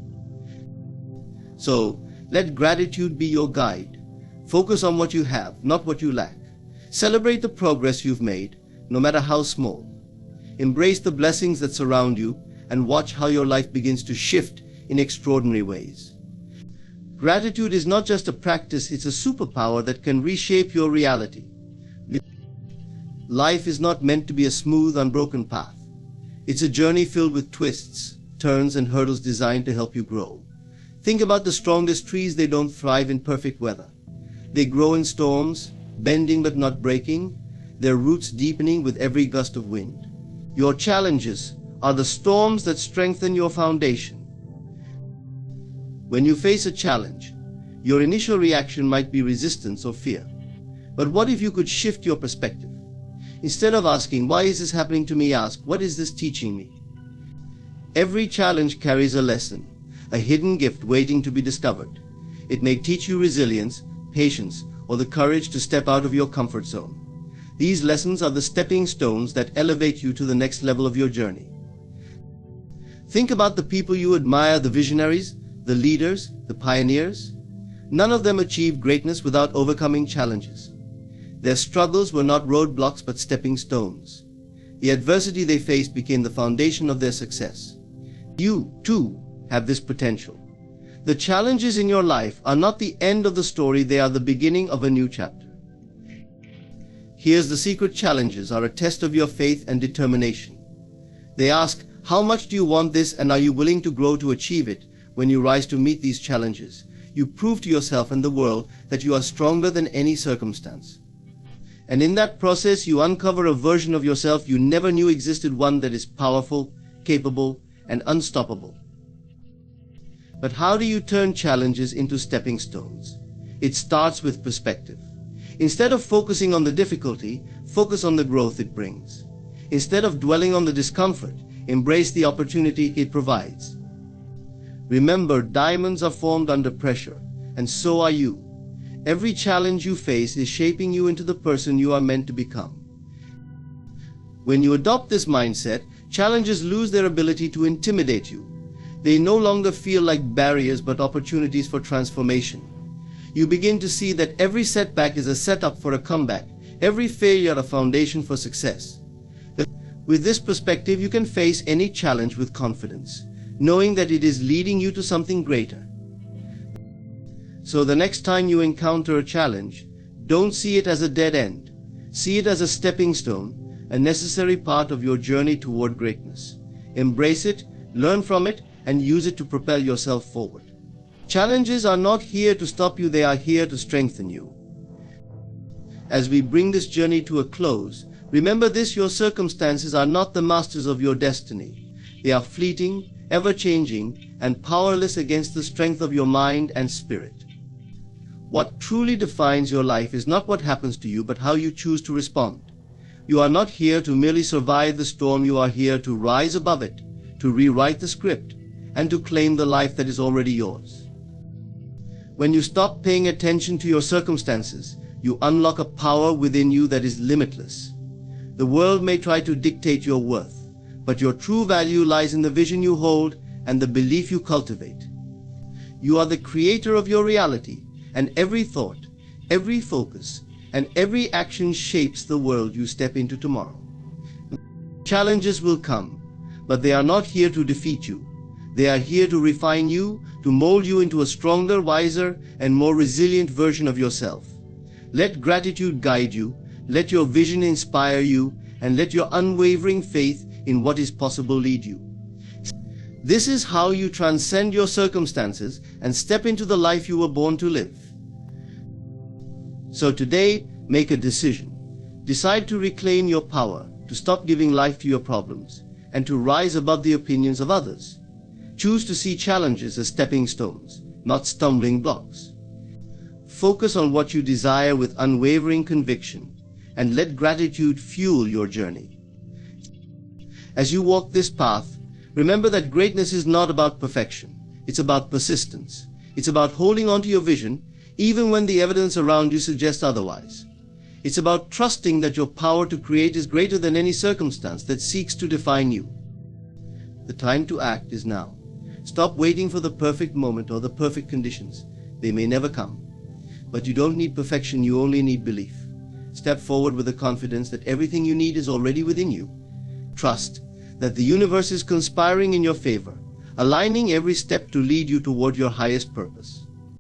So, let gratitude be your guide. Focus on what you have, not what you lack. Celebrate the progress you've made, no matter how small. Embrace the blessings that surround you and watch how your life begins to shift in extraordinary ways. Gratitude is not just a practice, it's a superpower that can reshape your reality. Life is not meant to be a smooth, unbroken path. It's a journey filled with twists, turns, and hurdles designed to help you grow. Think about the strongest trees. They don't thrive in perfect weather. They grow in storms, bending but not breaking, their roots deepening with every gust of wind. Your challenges are the storms that strengthen your foundation. When you face a challenge, your initial reaction might be resistance or fear. But what if you could shift your perspective? Instead of asking, "Why is this happening to me?" ask, "What is this teaching me?" Every challenge carries a lesson, a hidden gift waiting to be discovered. It may teach you resilience, patience, or the courage to step out of your comfort zone. These lessons are the stepping stones that elevate you to the next level of your journey. Think about the people you admire, the visionaries, the leaders, the pioneers. None of them achieved greatness without overcoming challenges. Their struggles were not roadblocks but stepping stones. The adversity they faced became the foundation of their success. You, too, have this potential. The challenges in your life are not the end of the story, they are the beginning of a new chapter. Here's the secret: challenges are a test of your faith and determination. They ask, how much do you want this, and are you willing to grow to achieve it? When you rise to meet these challenges, you prove to yourself and the world that you are stronger than any circumstance. And in that process, you uncover a version of yourself you never knew existed, one that is powerful, capable, and unstoppable. But how do you turn challenges into stepping stones? It starts with perspective. Instead of focusing on the difficulty, focus on the growth it brings. Instead of dwelling on the discomfort, embrace the opportunity it provides. Remember, diamonds are formed under pressure, and so are you. Every challenge you face is shaping you into the person you are meant to become. When you adopt this mindset, challenges lose their ability to intimidate you. They no longer feel like barriers but opportunities for transformation. You begin to see that every setback is a setup for a comeback, every failure a foundation for success. With this perspective, you can face any challenge with confidence, knowing that it is leading you to something greater. So the next time you encounter a challenge, don't see it as a dead end. See it as a stepping stone, a necessary part of your journey toward greatness. Embrace it, learn from it, and use it to propel yourself forward. Challenges are not here to stop you, they are here to strengthen you. As we bring this journey to a close, remember this: your circumstances are not the masters of your destiny. They are fleeting, ever-changing, and powerless against the strength of your mind and spirit. What truly defines your life is not what happens to you, but how you choose to respond. You are not here to merely survive the storm, you are here to rise above it, to rewrite the script, and to claim the life that is already yours. When you stop paying attention to your circumstances, you unlock a power within you that is limitless. The world may try to dictate your worth, but your true value lies in the vision you hold and the belief you cultivate. You are the creator of your reality, and every thought, every focus, and every action shapes the world you step into tomorrow. Challenges will come, but they are not here to defeat you. They are here to refine you, to mold you into a stronger, wiser, and more resilient version of yourself. Let gratitude guide you, let your vision inspire you, and let your unwavering faith in what is possible lead you. This is how you transcend your circumstances and step into the life you were born to live. So today, make a decision. Decide to reclaim your power, to stop giving life to your problems, and to rise above the opinions of others. Choose to see challenges as stepping stones, not stumbling blocks. Focus on what you desire with unwavering conviction, and let gratitude fuel your journey. As you walk this path, remember that greatness is not about perfection. It's about persistence. It's about holding on to your vision, even when the evidence around you suggests otherwise. It's about trusting that your power to create is greater than any circumstance that seeks to define you. The time to act is now. Stop waiting for the perfect moment or the perfect conditions. They may never come. But you don't need perfection, you only need belief. Step forward with the confidence that everything you need is already within you. Trust that the universe is conspiring in your favor, aligning every step to lead you toward your highest purpose.